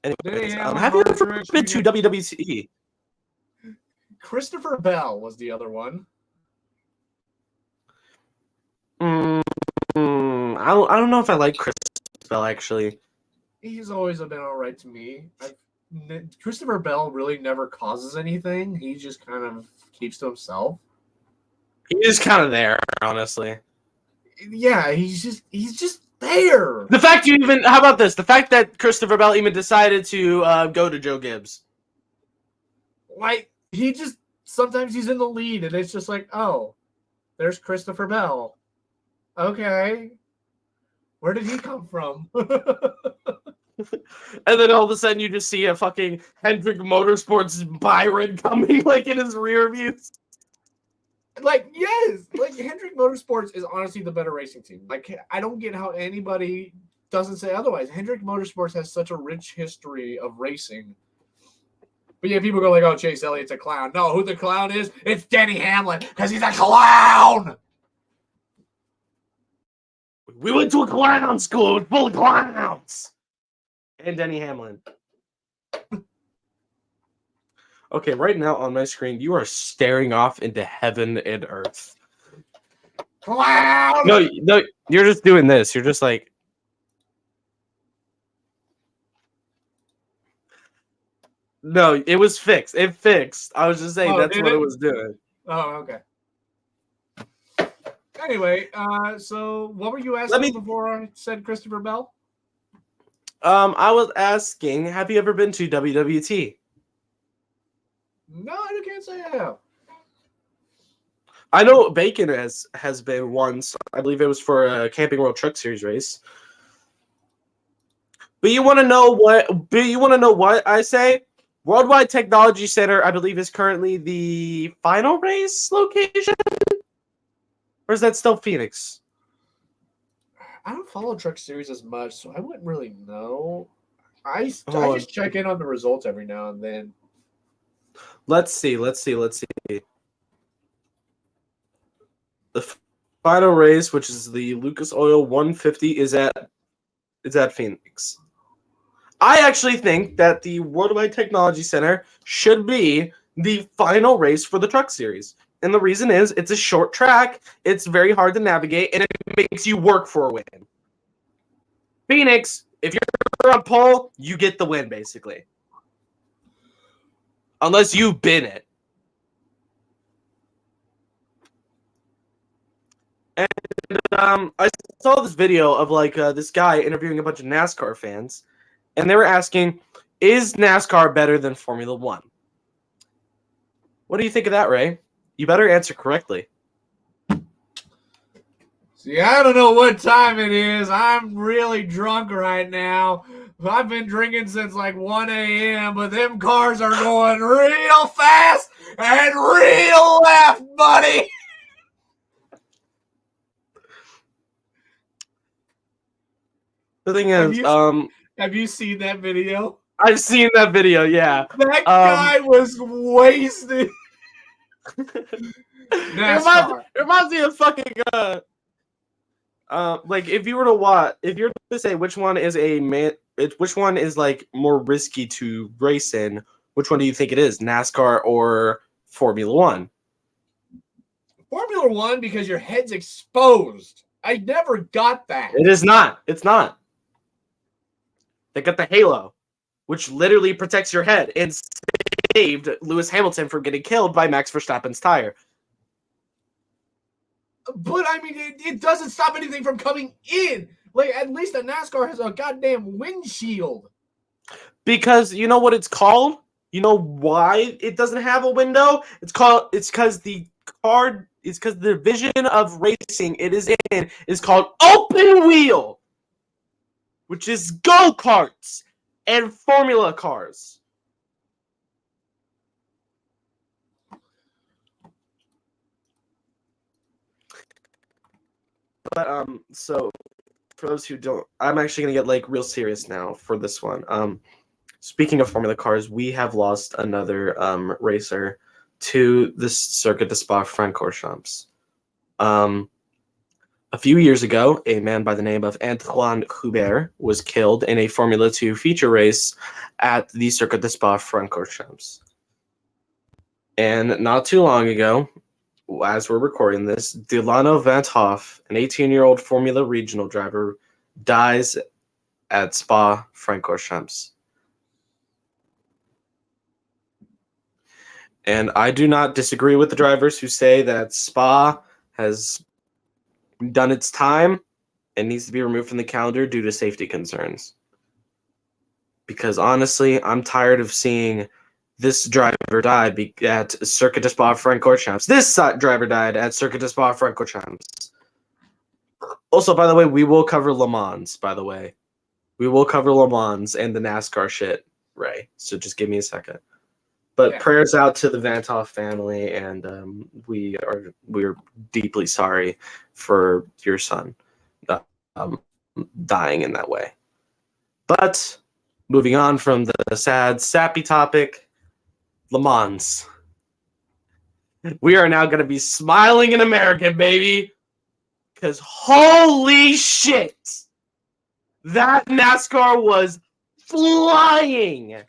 Speaker 1: Anyways, have you ever been to WWC?
Speaker 2: Christopher Bell was the other one.
Speaker 1: I don't know if I like Chris Bell actually.
Speaker 2: He's always been all right to me. Christopher Bell really never causes anything. He just kind of keeps to himself.
Speaker 1: He's kind of there, honestly.
Speaker 2: Yeah, he's just there.
Speaker 1: The fact how about this? The fact that Christopher Bell even decided to go to Joe Gibbs.
Speaker 2: Like, sometimes he's in the lead, and it's just like, oh, there's Christopher Bell. Okay. Where did he come from?
Speaker 1: And then all of a sudden you just see a fucking Hendrick Motorsports Byron coming like in his rear views.
Speaker 2: Like, yes, like Hendrick Motorsports is honestly the better racing team. Like, I don't get how anybody doesn't say otherwise. Hendrick Motorsports has such a rich history of racing. But yeah, people go like, oh, Chase Elliott's a clown. No, who the clown is? It's Denny Hamlin, because he's a clown.
Speaker 1: We went to a clown school full of clowns. And Denny Hamlin. Okay, right now on my screen, you are staring off into heaven and earth.
Speaker 2: Clown!
Speaker 1: No, you're just doing this. You're just like... No, it was fixed. It fixed. I was just saying that's what it was doing.
Speaker 2: Oh, okay. Anyway, so what were you asking before I said Christopher Bell?
Speaker 1: I was asking, have you ever been to WWT?
Speaker 2: No, I can't say I have.
Speaker 1: I know Bacon has been once. I believe it was for a Camping World Truck Series race. But you want to know what I say? Worldwide Technology Center, I believe, is currently the final race location? Or is that still Phoenix?
Speaker 2: I don't follow Truck Series as much, so I wouldn't really know. I just check in on the results every now and then.
Speaker 1: Let's see. The final race, which is the Lucas Oil 150, is at Phoenix. I actually think that the Worldwide Technology Center should be the final race for the Truck Series. And the reason is it's a short track, it's very hard to navigate, and it makes you work for a win. Phoenix, if you're on pole, you get the win, basically. Unless you bin it. And I saw this video of like this guy interviewing a bunch of NASCAR fans, and they were asking, is NASCAR better than Formula One? What do you think of that, Ray? You better answer correctly.
Speaker 2: See, I don't know what time it is. I'm really drunk right now. I've been drinking since like 1 a.m., but them cars are going real fast and real left, buddy.
Speaker 1: The thing is,
Speaker 2: Have you seen that video?
Speaker 1: I've seen that video, yeah.
Speaker 2: That guy was wasted.
Speaker 1: It reminds me of fucking like if you were to say which one is which one is like more risky to race in, which one do you think it is, NASCAR or Formula One?
Speaker 2: Formula One, because your head's exposed. I never got that.
Speaker 1: It is not. It's not. They got the halo, which literally protects your head and saved Lewis Hamilton from getting killed by Max Verstappen's tire.
Speaker 2: But I mean, it doesn't stop anything from coming in. Like, at least a NASCAR has a goddamn windshield.
Speaker 1: Because you know what it's called? You know why it doesn't have a window? It's because the division of racing it is in is called open wheel, which is go-karts and formula cars. But so for those who don't, I'm actually gonna get like real serious now for this one. Speaking of formula cars, we have lost another racer to the Circuit de Spa-Francorchamps. A few years ago, a man by the name of Antoine Hubert was killed in a Formula 2 feature race at the Circuit de Spa-Francorchamps. And not too long ago, as we're recording this, Delano Van Hoff, an 18-year-old Formula Regional driver, dies at Spa-Francorchamps. And I do not disagree with the drivers who say that Spa has done its time and needs to be removed from the calendar due to safety concerns. Because honestly, I'm tired of seeing this driver die at Circuit de Spa-Francorchamps. This driver died at Circuit de Spa-Francorchamps. Also, by the way, we will cover Le Mans, by the way. We will cover Le Mans and the NASCAR shit, Ray. So just give me a second. But prayers out to the Van Hoff family, and we're deeply sorry for your son dying in that way. But moving on from the sad, sappy topic, Le Mans. We are now going to be smiling in America, baby, because holy shit, that NASCAR was flying.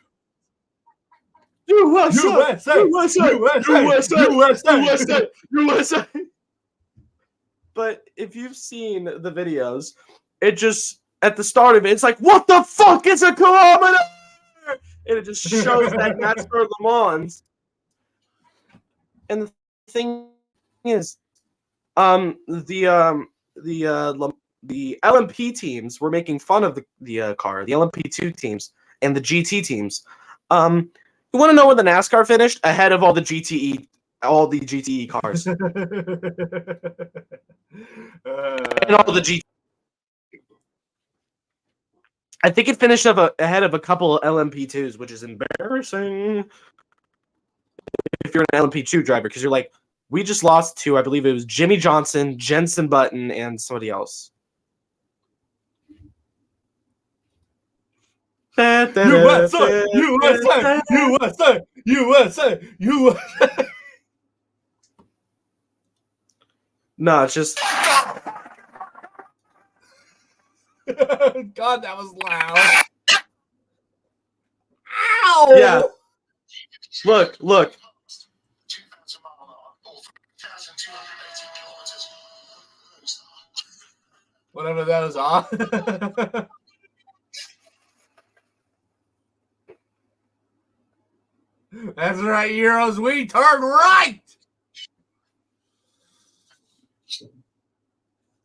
Speaker 1: USA. But if you've seen the videos, it just, at the start of it, it's like, what the fuck is a kilometer? And it just shows that NASCAR Le Mans. And the thing is, the LMP teams were making fun of the car, the LMP2 teams and the GT teams. You want to know where the NASCAR finished? Ahead of all the GTE cars. And all the GT. I think it finished ahead of a couple of LMP2s, which is embarrassing if you're an LMP2 driver, because you're like, we just lost to, I believe it was Jimmy Johnson, Jenson Button, and somebody else.
Speaker 2: USA, USA, USA, USA, USA.
Speaker 1: No, it's just.
Speaker 2: God, that was loud. Ow!
Speaker 1: Yeah. Look.
Speaker 2: Whatever that is on. That's right, Euros. We turn right.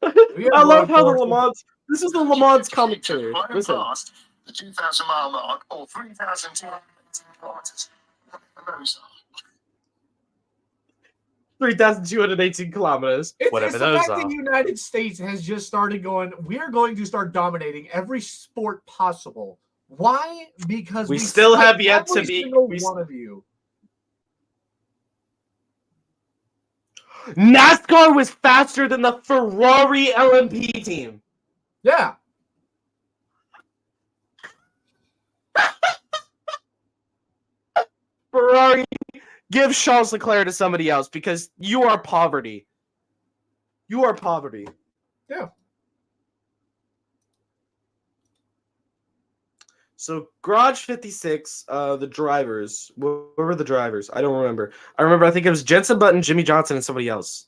Speaker 1: I love how the Le Mans. This is the Le Mans commentary. Listen.
Speaker 4: The 2,000-mile mark, or 3,200 kilometers.
Speaker 1: 3,218 kilometers. Whatever
Speaker 2: it's
Speaker 1: those
Speaker 2: the fact
Speaker 1: are.
Speaker 2: that the United States has just started going, we're going to start dominating every sport possible. Why? Because
Speaker 1: we still have yet
Speaker 2: every
Speaker 1: to be
Speaker 2: single one of you.
Speaker 1: NASCAR was faster than the Ferrari LMP team.
Speaker 2: Yeah.
Speaker 1: Ferrari, give Charles Leclerc to somebody else because you are poverty. You are poverty.
Speaker 2: Yeah.
Speaker 1: So Garage 56, the drivers. What were the drivers? I don't remember. I think it was Jenson Button, Jimmy Johnson, and somebody else.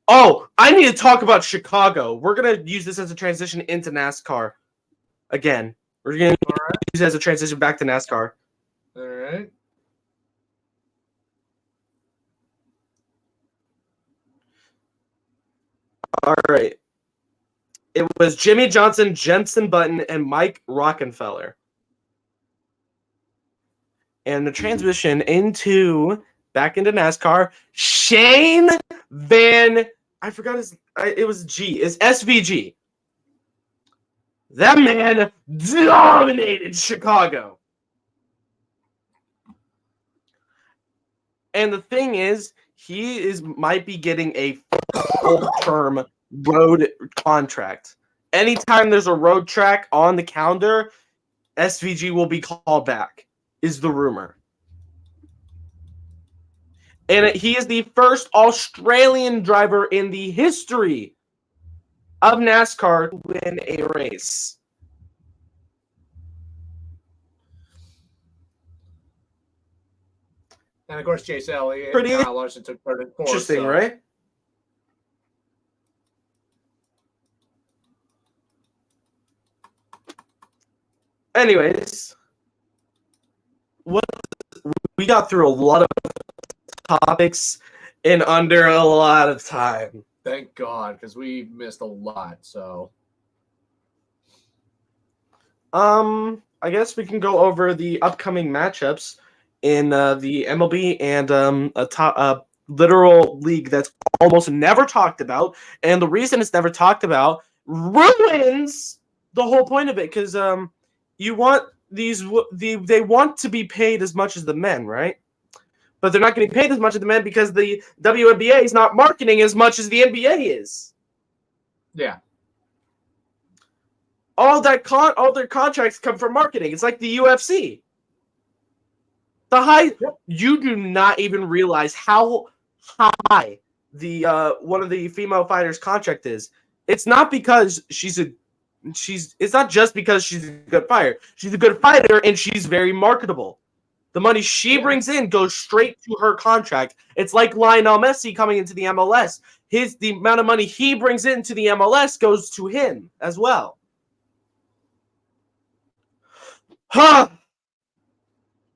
Speaker 1: Oh, I need to talk about Chicago. We're going to use this as a transition into NASCAR. Again. We're going to use it as a transition back to NASCAR.
Speaker 2: All right.
Speaker 1: All right. It was Jimmy Johnson, Jenson Button, and Mike Rockenfeller. And the transmission back into NASCAR, Shane Van, I forgot it was G, it's SVG. That man dominated Chicago. And the thing is, might be getting a full-term road contract. Anytime there's a road track on the calendar, SVG will be called back, is the rumor. And he is the first Australian driver in the history of NASCAR to win a race.
Speaker 2: And of course, Chase Elliott
Speaker 1: Pretty
Speaker 2: and Kyle Larson took third and fourth.
Speaker 1: Interesting, right? Anyways, we got through a lot of topics in under a lot of time.
Speaker 2: Thank God, because we missed a lot. So,
Speaker 1: I guess we can go over the upcoming matchups in the MLB and a literal league that's almost never talked about, and the reason it's never talked about ruins the whole point of it because you want they want to be paid as much as the men, right? But they're not getting paid as much as the men because the WNBA is not marketing as much as the NBA is.
Speaker 2: yeah.
Speaker 1: All their contracts come from marketing. It's like the UFC. You do not even realize how high the one of the female fighters' contract is. It's not because it's not just because she's a good fighter. She's a good fighter and she's very marketable. The money she brings in goes straight to her contract. It's like Lionel Messi coming into the MLS. The amount of money he brings into the MLS goes to him as well. Huh.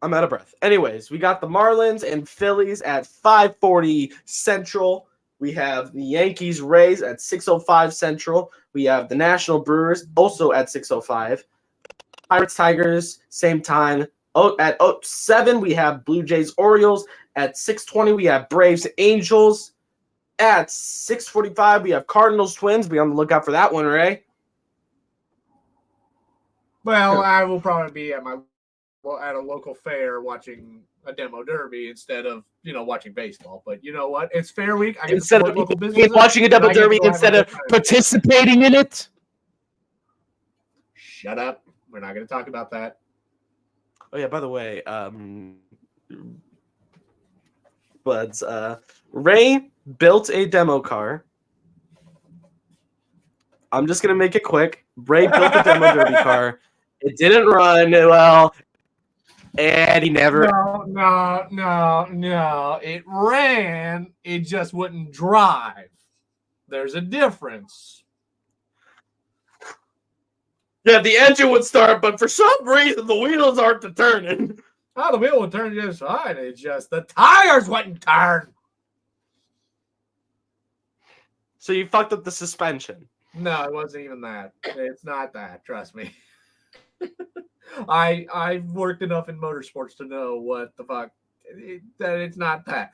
Speaker 1: I'm out of breath. Anyways, we got the Marlins and Phillies at 5:40 Central. We have the Yankees Rays at 6:05 Central. We have the National Brewers also at 6:05. Pirates Tigers, same time. At 7, we have Blue Jays Orioles. At 6:20, we have Braves Angels. At 6:45, we have Cardinals Twins. Be on the lookout for that one, Ray.
Speaker 2: Well, I will probably be at a local fair watching a demo derby instead of watching baseball. But you know what? It's fair week. I get to support local businesses.
Speaker 1: Watching a demo derby instead of participating in it.
Speaker 2: Shut up. We're not going to talk about that.
Speaker 1: Oh yeah, by the way, Buds, Ray built a demo car. I'm just gonna make it quick. Ray built a demo derby car. It didn't run well, and he never.
Speaker 2: No. It ran. It just wouldn't drive. There's a difference.
Speaker 1: Yeah, the engine would start, but for some reason the wheels aren't turning.
Speaker 2: Oh, the wheel would turn just fine. It's just the tires wouldn't turn.
Speaker 1: So you fucked up the suspension.
Speaker 2: No, it wasn't even that. It's not that. Trust me. I've worked enough in motorsports to know what the fuck that it's not that.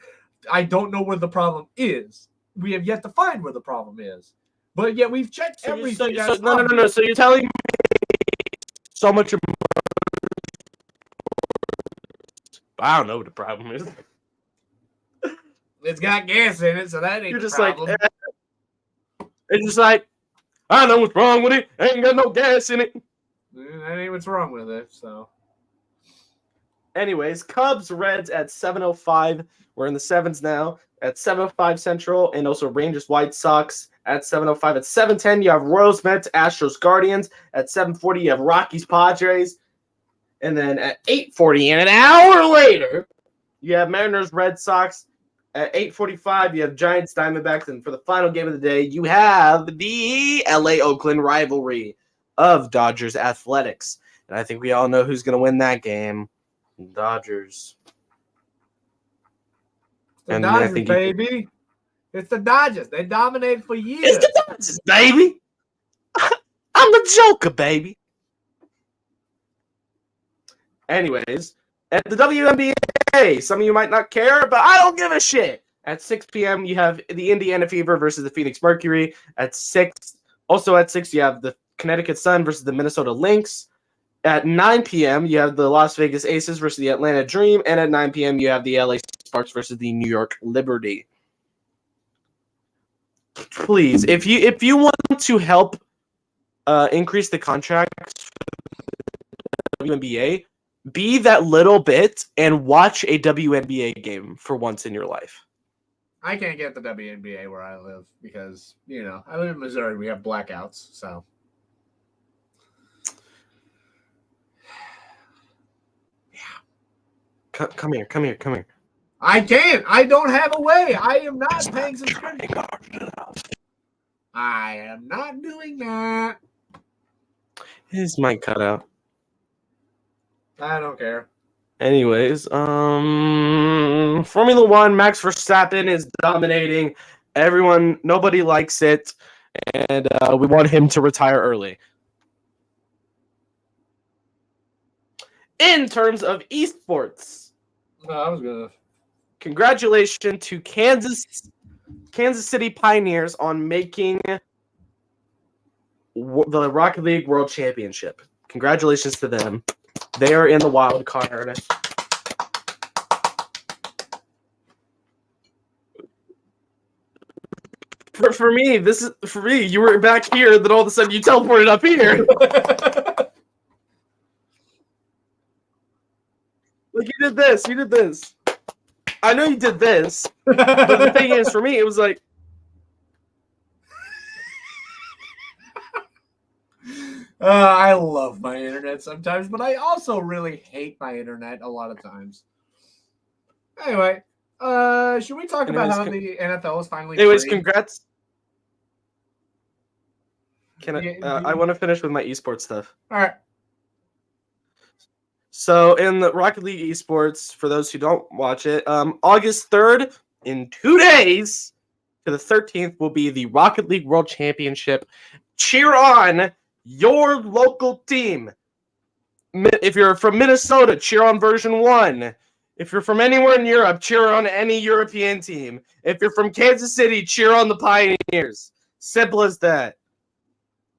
Speaker 2: I don't know where the problem is. We have yet to find where the problem is. But yet we've checked everything.
Speaker 1: No. So you're telling me so much. I don't know what the problem is.
Speaker 2: It's got gas in it, so that ain't
Speaker 1: You're
Speaker 2: the
Speaker 1: just
Speaker 2: problem.
Speaker 1: like, it's just like, I know what's wrong with it. Ain't got no gas in it.
Speaker 2: That ain't what's wrong with it. So,
Speaker 1: anyways, Cubs, Reds at 7:05. We're in the sevens now at 7:05 Central, and also Rangers, White Sox at 7:05. At 7:10, you have Royals, Mets, Astros, Guardians. At 7:40, you have Rockies, Padres. And then at 8:40, and an hour later, you have Mariners, Red Sox. At 8:45, you have Giants, Diamondbacks. And for the final game of the day, you have the LA-Oakland rivalry of Dodgers Athletics. And I think we all know who's going to win that game. Dodgers.
Speaker 2: the Dodgers, baby. It's the Dodgers. They dominated for years.
Speaker 1: It's the Dodgers, baby. I'm the Joker, baby. Anyways, at the WNBA, some of you might not care, but I don't give a shit. At 6 p.m., you have the Indiana Fever versus the Phoenix Mercury. At 6, you have the Connecticut Sun versus the Minnesota Lynx. At 9 p.m., you have the Las Vegas Aces versus the Atlanta Dream. And at 9 p.m., you have the LA Sparks versus the New York Liberty. Please, if you want to help increase the contracts for the WNBA, be that little bit and watch a WNBA game for once in your life.
Speaker 2: I can't get the WNBA where I live because, I live in Missouri. We have blackouts, so.
Speaker 1: Yeah. Come here.
Speaker 2: I can't. I don't have a way. I am not paying subscription. I am not doing that.
Speaker 1: His mic cut out.
Speaker 2: I don't care.
Speaker 1: Anyways, Formula One, Max Verstappen is dominating. Nobody likes it, and we want him to retire early. In terms of esports, congratulations to Kansas City Pioneers on making the Rocket League World Championship. Congratulations to them. They are in the wild card. For me, you were back here, then all of a sudden you teleported up here. Like you did this. I know you did this. But the thing is, for me, it was like,
Speaker 2: I love my internet sometimes, but I also really hate my internet a lot of times. Anyway, should we talk about how the NFL is finally
Speaker 1: anyways,
Speaker 2: free?
Speaker 1: congrats. I want to finish with my esports stuff.
Speaker 2: All right.
Speaker 1: So in the Rocket League esports, for those who don't watch it, August 3rd, in 2 days, to the 13th, will be the Rocket League World Championship. Cheer on your local team. If you're from Minnesota, cheer on version 1. If you're from anywhere in Europe, cheer on any European team. If you're from Kansas City, cheer on the Pioneers. Simple as that.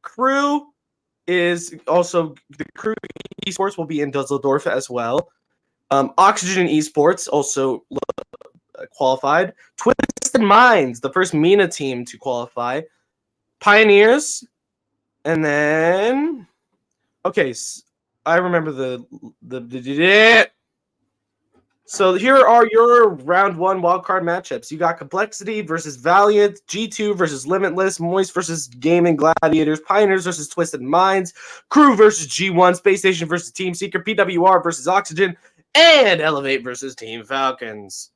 Speaker 1: Crew is also, the Crew esports will be in Dusseldorf as well. Oxygen esports also qualified. Twisted Minds, the first MENA team to qualify. Pioneers. And then, okay, I remember the So here are your round 1 wildcard matchups. You got Complexity versus Valiant, G2 versus Limitless, Moist versus Gaming Gladiators, Pioneers versus Twisted Minds, Crew versus G1, Space Station versus Team Seeker, PWR versus Oxygen, and Elevate versus Team Falcons.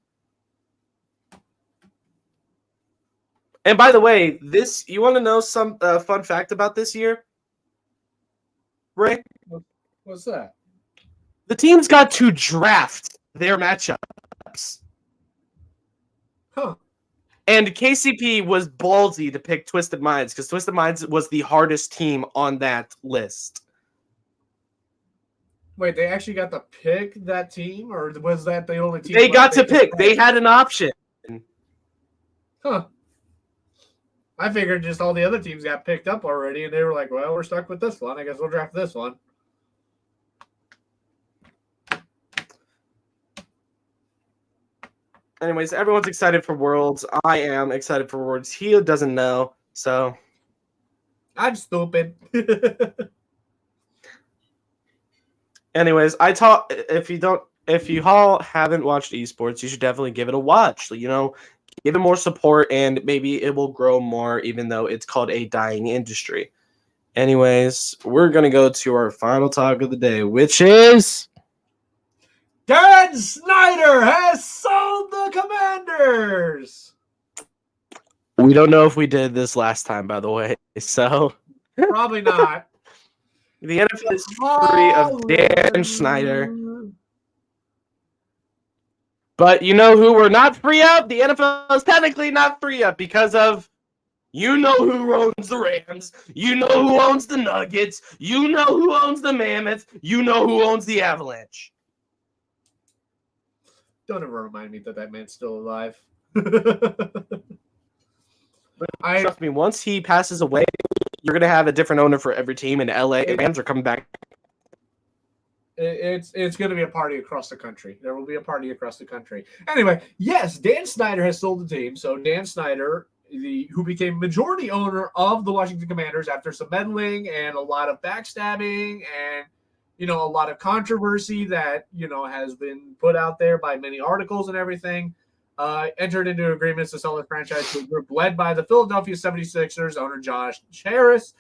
Speaker 1: And by the way, you want to know some fun fact about this year? Rick?
Speaker 2: What's that?
Speaker 1: The teams got to draft their matchups.
Speaker 2: Huh.
Speaker 1: And KCP was ballsy to pick Twisted Minds because Twisted Minds was the hardest team on that list.
Speaker 2: Wait, they actually got to pick that team, or was that the only team?
Speaker 1: They got to pick. They had an option.
Speaker 2: Huh. I figured just all the other teams got picked up already, and they were like, well, we're stuck with this one. I guess we'll draft this one.
Speaker 1: Anyways, everyone's excited for Worlds. I am excited for Worlds. He doesn't know, so.
Speaker 2: I'm stupid.
Speaker 1: Anyways, if you all haven't watched esports, you should definitely give it a watch. You know, give it more support and maybe it will grow more, even though it's called a dying industry. Anyways, we're gonna go to our final talk of the day, which is
Speaker 2: Dan Snyder has sold the Commanders.
Speaker 1: we don't know if we did this last time, by the way. So
Speaker 2: Probably not.
Speaker 1: the NFL is free of Dan Snyder. But you know who we're not free of? The NFL is technically not free of because of you know who owns the Rams. You know who owns the Nuggets. You know who owns the Mammoth. You know who owns the Avalanche.
Speaker 2: Don't ever remind me that man's still alive.
Speaker 1: Trust me, once he passes away, you're gonna have a different owner for every team, and LA Rams are coming back.
Speaker 2: It's going to be a party across the country. There will be a party across the country. Anyway, yes, Dan Snyder has sold the team. So Dan Snyder, who became majority owner of the Washington Commanders after some meddling and a lot of backstabbing and, you know, a lot of controversy that, you know, has been put out there by many articles and everything, entered into agreements to sell the franchise to a group led by the Philadelphia 76ers owner Josh Harris,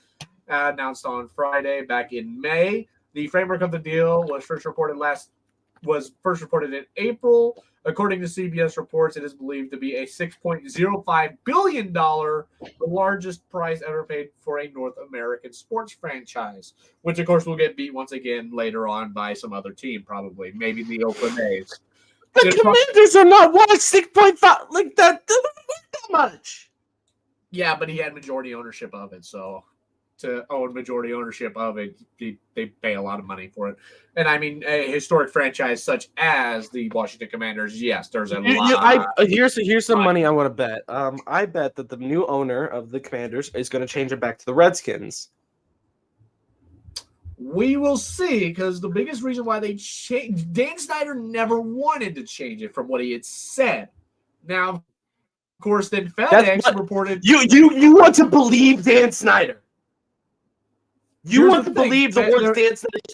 Speaker 2: announced on Friday back in May. The framework of the deal was first reported in April. According to CBS reports, it is believed to be a $6.05 billion, the largest price ever paid for a North American sports franchise, which, of course, will get beat once again later on by some other team, probably. Maybe the Oakland A's.
Speaker 1: The Commanders are not worth 6.5 like that. That much.
Speaker 2: Yeah, but he had majority ownership of it, so to own majority ownership of it, they pay a lot of money for it. And I mean, a historic franchise such as the Washington Commanders, yes, there's a lot.
Speaker 1: Here's some money I want to bet. I bet that the new owner of the Commanders is going to change it back to the Redskins.
Speaker 2: We will see, because the biggest reason why they changed, Dan Snyder never wanted to change it from what he had said. Now, of course, then FedEx reported
Speaker 1: you want to believe Dan Snyder. You want to believe the words Dan Snyder.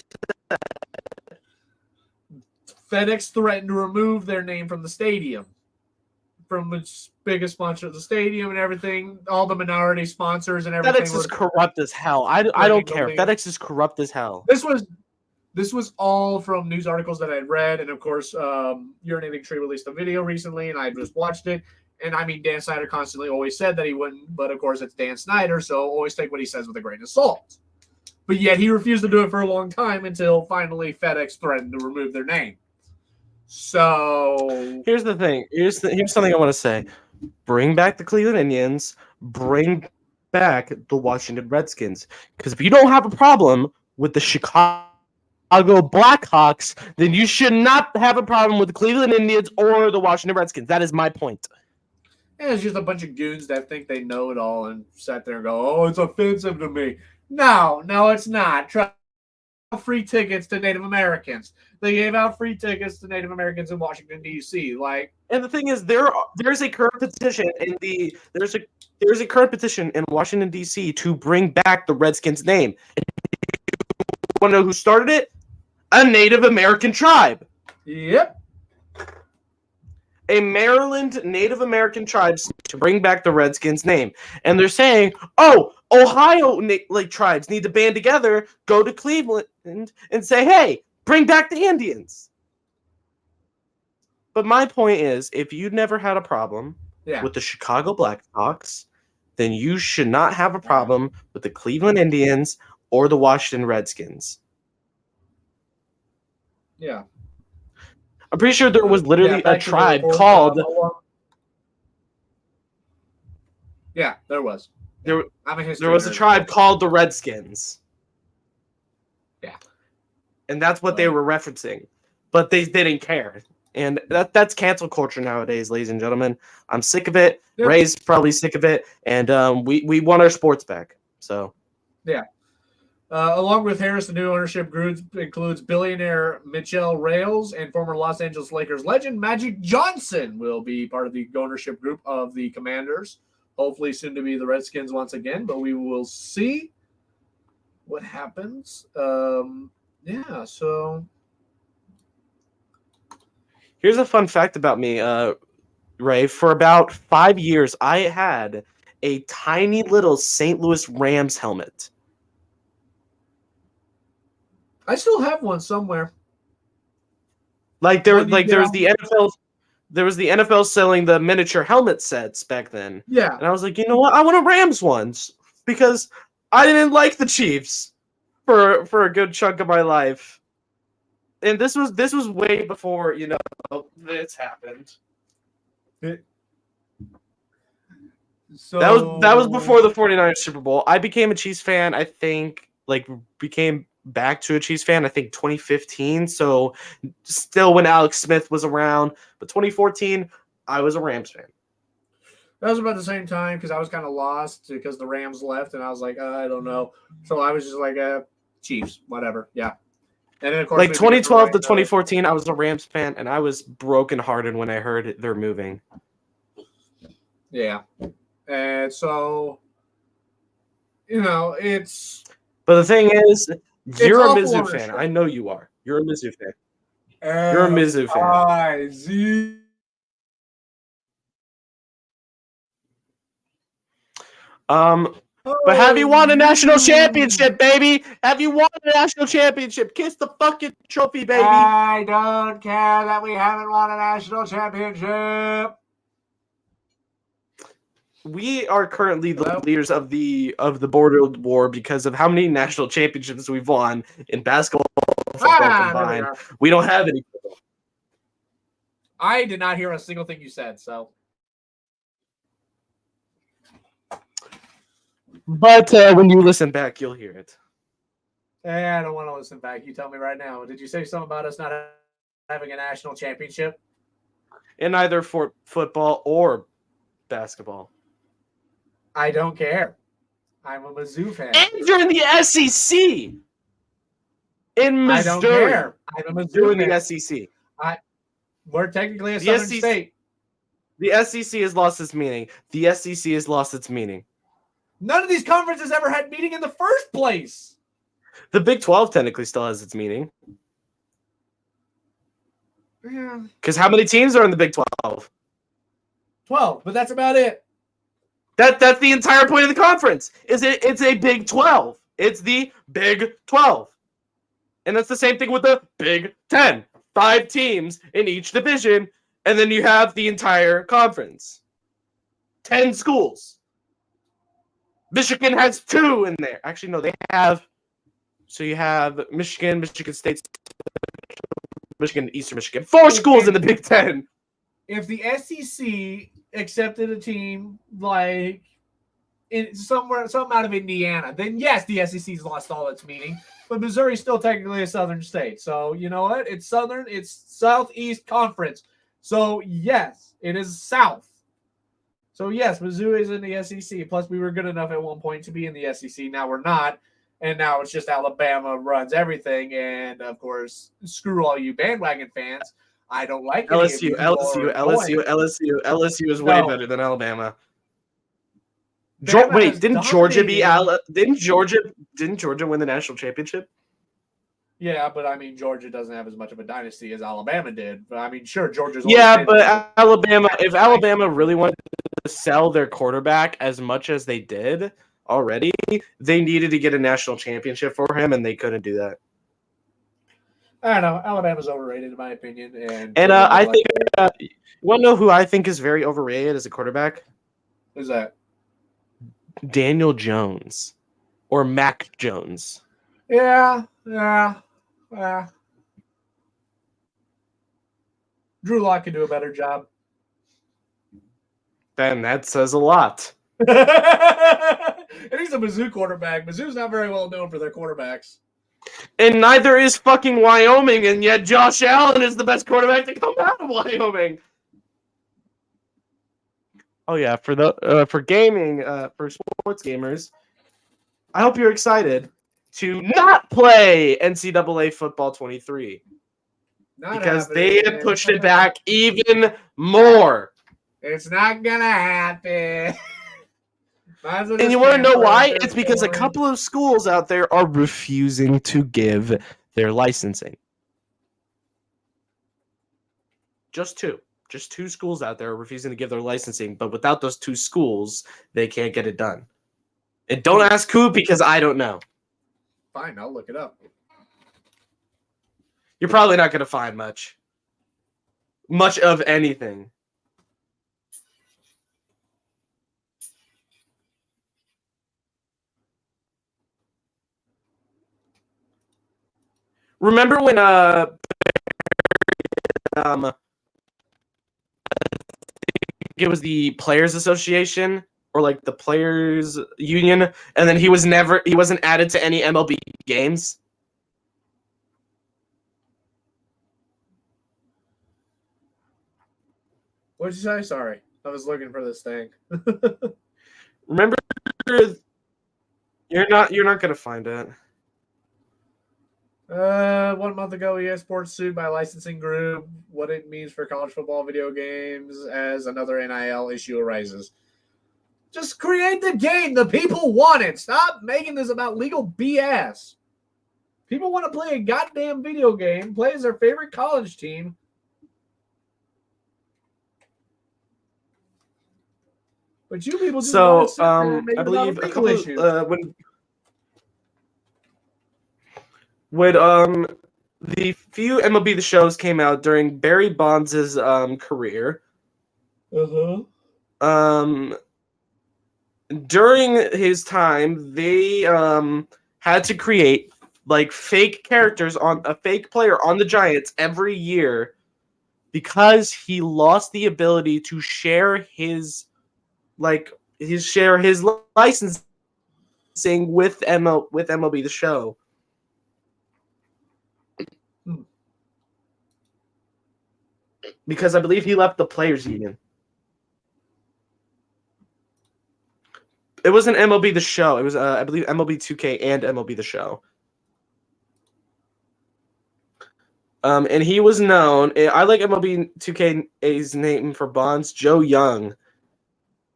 Speaker 2: FedEx threatened to remove their name from the stadium, from its biggest sponsor of the stadium and everything, all the minority sponsors and everything.
Speaker 1: FedEx is corrupt as hell. I don't care. FedEx is corrupt as hell.
Speaker 2: This was all from news articles that I had read, and of course, Urinating Tree released a video recently, and I just watched it. And I mean, Dan Snyder constantly always said that he wouldn't, but of course, it's Dan Snyder, so always take what he says with a grain of salt. But yet he refused to do it for a long time until finally FedEx threatened to remove their name. So
Speaker 1: here's the thing. Here's something I want to say. Bring back the Cleveland Indians. Bring back the Washington Redskins. Because if you don't have a problem with the Chicago Blackhawks, then you should not have a problem with the Cleveland Indians or the Washington Redskins. That is my point.
Speaker 2: Yeah, it's just a bunch of goons that think they know it all and sat there and go, "Oh, it's offensive to me." No, it's not. Try free tickets to Native Americans. They gave out free tickets to Native Americans in Washington D.C.
Speaker 1: And the thing is, there's a current petition there's a current petition in Washington D.C. to bring back the Redskins name. Want to know who started it? A Native American tribe.
Speaker 2: Yep.
Speaker 1: A Maryland Native American tribe to bring back the Redskins name. And they're saying, oh, Ohio tribes need to band together, go to Cleveland and say, hey, bring back the Indians. But my point is, if you never had a problem with the Chicago Blackhawks, then you should not have a problem with the Cleveland Indians or the Washington Redskins.
Speaker 2: Yeah.
Speaker 1: I'm pretty sure there was literally a
Speaker 2: back to the
Speaker 1: tribe
Speaker 2: report,
Speaker 1: called.
Speaker 2: Yeah, there was.
Speaker 1: There,
Speaker 2: I'm a history
Speaker 1: there was a
Speaker 2: nerd.
Speaker 1: tribe called the Redskins.
Speaker 2: Yeah.
Speaker 1: And that's what they were referencing. But they didn't care. And that's cancel culture nowadays, ladies and gentlemen. I'm sick of it.
Speaker 2: Yep.
Speaker 1: Ray's probably sick of it. And we want our sports back. So
Speaker 2: Yeah. Along with Harris, the new ownership group includes billionaire Michelle Rales and former Los Angeles Lakers legend Magic Johnson will be part of the ownership group of the Commanders. Hopefully soon to be the Redskins once again, but we will see what happens. Yeah, so
Speaker 1: here's a fun fact about me, Ray. For about 5 years, I had a tiny little St. Louis Rams helmet.
Speaker 2: I still have one somewhere.
Speaker 1: Like there
Speaker 2: When you get
Speaker 1: was the NFL. There was the NFL selling the miniature helmet sets back then.
Speaker 2: Yeah.
Speaker 1: And I was like, you know what? I want a Rams ones because I didn't like the Chiefs for a good chunk of my life. And this was way before, this happened.
Speaker 2: So
Speaker 1: That was before the 49ers Super Bowl. I became a Chiefs fan, I think, became back to a Chiefs fan, I think 2015. So still when Alex Smith was around, but 2014, I was a Rams fan.
Speaker 2: that was about the same time because I was kind of lost because the Rams left, and I was like, I don't know. So I was just like, Chiefs, whatever. Yeah. And then, of course,
Speaker 1: 2012 to 2014, I was a Rams fan, and I was brokenhearted when I heard they're moving.
Speaker 2: Yeah. And so, it's.
Speaker 1: But the thing is, you're a
Speaker 2: awful
Speaker 1: Mizzou
Speaker 2: ownership.
Speaker 1: fan. I know you are. You're a Mizzou fan. You're a Mizzou fan.
Speaker 2: I-Z.
Speaker 1: But have you won a national championship, baby? Have you won a national championship? Kiss the fucking trophy, baby.
Speaker 2: I don't care that we haven't won a national championship.
Speaker 1: We are currently the leaders of the border war because of how many national championships we've won in basketball and football combined. We don't have any.
Speaker 2: I did not hear a single thing you said, so.
Speaker 1: But when you listen back, you'll hear it.
Speaker 2: I don't want to listen back. You tell me right now. Did you say something about us not having a national championship?
Speaker 1: In either for football or basketball.
Speaker 2: I don't care. I'm a Mizzou fan.
Speaker 1: And you're in the SEC. In Missouri.
Speaker 2: I don't care. I'm a Mizzou
Speaker 1: You're in
Speaker 2: fan.
Speaker 1: the SEC.
Speaker 2: We're technically a Southern state.
Speaker 1: The SEC has lost its meaning. The SEC has lost its meaning.
Speaker 2: None of these conferences ever had meeting in the first place.
Speaker 1: The Big 12 technically still has its meaning.
Speaker 2: Yeah.
Speaker 1: Because how many teams are in the Big 12?
Speaker 2: 12, but that's about it.
Speaker 1: That's the entire point of the conference. It's a Big 12. It's the Big 12. And that's the same thing with the Big 10. 5 teams in each division, and then you have the entire conference. 10 schools. Michigan has 2 in there. Actually, no, they have. So you have Michigan, Michigan State, Michigan, Eastern Michigan. 4 schools in the Big 10.
Speaker 2: If the SEC accepted a team like something out of Indiana, then yes, the SEC's lost all its meaning. But Missouri's still technically a Southern state. So you know what? It's Southern. It's Southeast Conference. So yes, it is South. So yes, Mizzou is in the SEC. Plus, we were good enough at one point to be in the SEC. Now we're not. And now it's just Alabama runs everything. And of course, screw all you bandwagon fans. I don't like
Speaker 1: LSU is way better than Alabama. Wait, didn't Georgia win the national championship?
Speaker 2: Yeah, but I mean, Georgia doesn't have as much of a dynasty as Alabama did. But I mean, sure, Georgia's.
Speaker 1: Yeah, but if Alabama really wanted to sell their quarterback as much as they did already, they needed to get a national championship for him, and they couldn't do that.
Speaker 2: I don't know. Alabama's overrated, in my opinion.
Speaker 1: And I think you want to know who I think is very overrated as a quarterback?
Speaker 2: Who's that?
Speaker 1: Daniel Jones or Mac Jones.
Speaker 2: Yeah. Drew Lock can do a better job.
Speaker 1: Then that says a lot.
Speaker 2: And he's a Mizzou quarterback. Mizzou's not very well known for their quarterbacks.
Speaker 1: And neither is fucking Wyoming, and yet Josh Allen is the best quarterback to come out of Wyoming. Oh yeah, for gaming, for sports gamers, I hope you're excited to not play NCAA Football 23 because they have pushed it back even more.
Speaker 2: It's not gonna happen.
Speaker 1: And you want to know why? It's because a couple of schools out there are refusing to give their licensing. Just two schools out there are refusing to give their licensing, but without those two schools, they can't get it done. And don't ask who, because I don't know.
Speaker 2: Fine, I'll look it up.
Speaker 1: You're probably not going to find much of anything. Remember when it was the Players Association or like the Players Union, and then he wasn't added to any MLB games?
Speaker 2: What did you say? Sorry, I was looking for this thing.
Speaker 1: Remember, you're not gonna find it.
Speaker 2: 1 month ago, EA Sports sued by licensing group what it means for college football video games as another NIL issue arises. Just create the game. The people want it. Stop making this about legal BS. People want to play a goddamn video game, play as their favorite college team. But you people just
Speaker 1: So,
Speaker 2: want to sit there and make
Speaker 1: I
Speaker 2: it
Speaker 1: believe
Speaker 2: about
Speaker 1: a
Speaker 2: legal
Speaker 1: couple
Speaker 2: issues.
Speaker 1: when the few MLB The Shows came out during Barry Bonds' career, during his time, they had to create like fake characters on a fake player on the Giants every year because he lost the ability to share his licensing with MLB The Show. Because I believe he left the Players Union. It wasn't MLB The Show. It was, I believe, MLB 2K and MLB The Show. And he was known. I like MLB 2K's name for Bonds, Joe Young.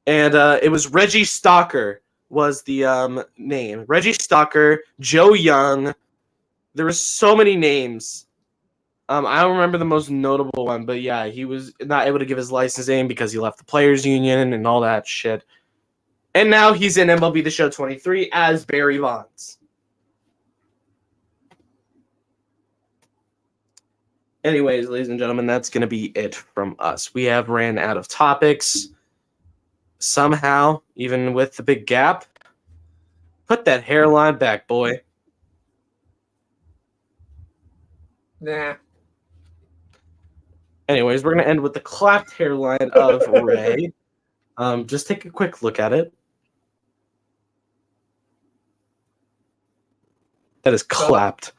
Speaker 1: And it was Reggie Stalker was the name. Reggie Stalker, Joe Young. There were so many names. I don't remember the most notable one, but yeah, he was not able to give his licensing because he left the Players Union and all that shit. And now he's in MLB The Show 23 as Barry Bonds. Anyways, ladies and gentlemen, that's going to be it from us. We have ran out of topics. Somehow, even with the big gap, put that hairline back, boy.
Speaker 2: Nah.
Speaker 1: Anyways, we're going to end with the clapped hairline of Ray. Just take a quick look at it. That is clapped.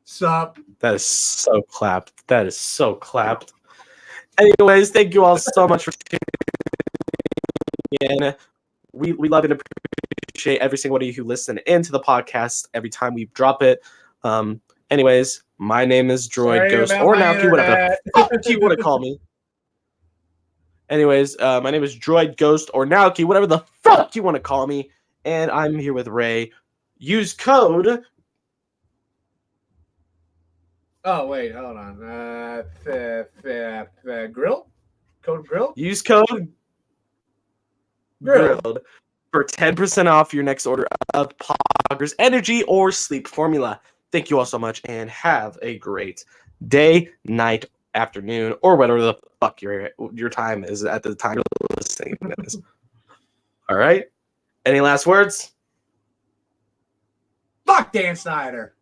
Speaker 2: Sup?
Speaker 1: That is so clapped. That is so clapped. Anyways, thank you all so much for tuning in. We love and appreciate every single one of you who listen into the podcast every time we drop it. Anyways, my name is Droid
Speaker 2: Sorry
Speaker 1: Ghost
Speaker 2: about
Speaker 1: or
Speaker 2: my
Speaker 1: Nowki, whatever the
Speaker 2: internet.
Speaker 1: fuck you want to call me. Anyways, my name is Droid Ghost or Nowki, whatever the fuck you want to call me. And I'm here with Ray. Use code.
Speaker 2: Oh, wait, hold on. Grill? Code Grill?
Speaker 1: Use code Grilled for 10% off your next order of Poggers Energy or Sleep Formula. Thank you all so much and have a great day, night, afternoon, or whatever the fuck your time is at the time you're listening to this. All right? Any last words?
Speaker 2: Fuck Dan Snyder.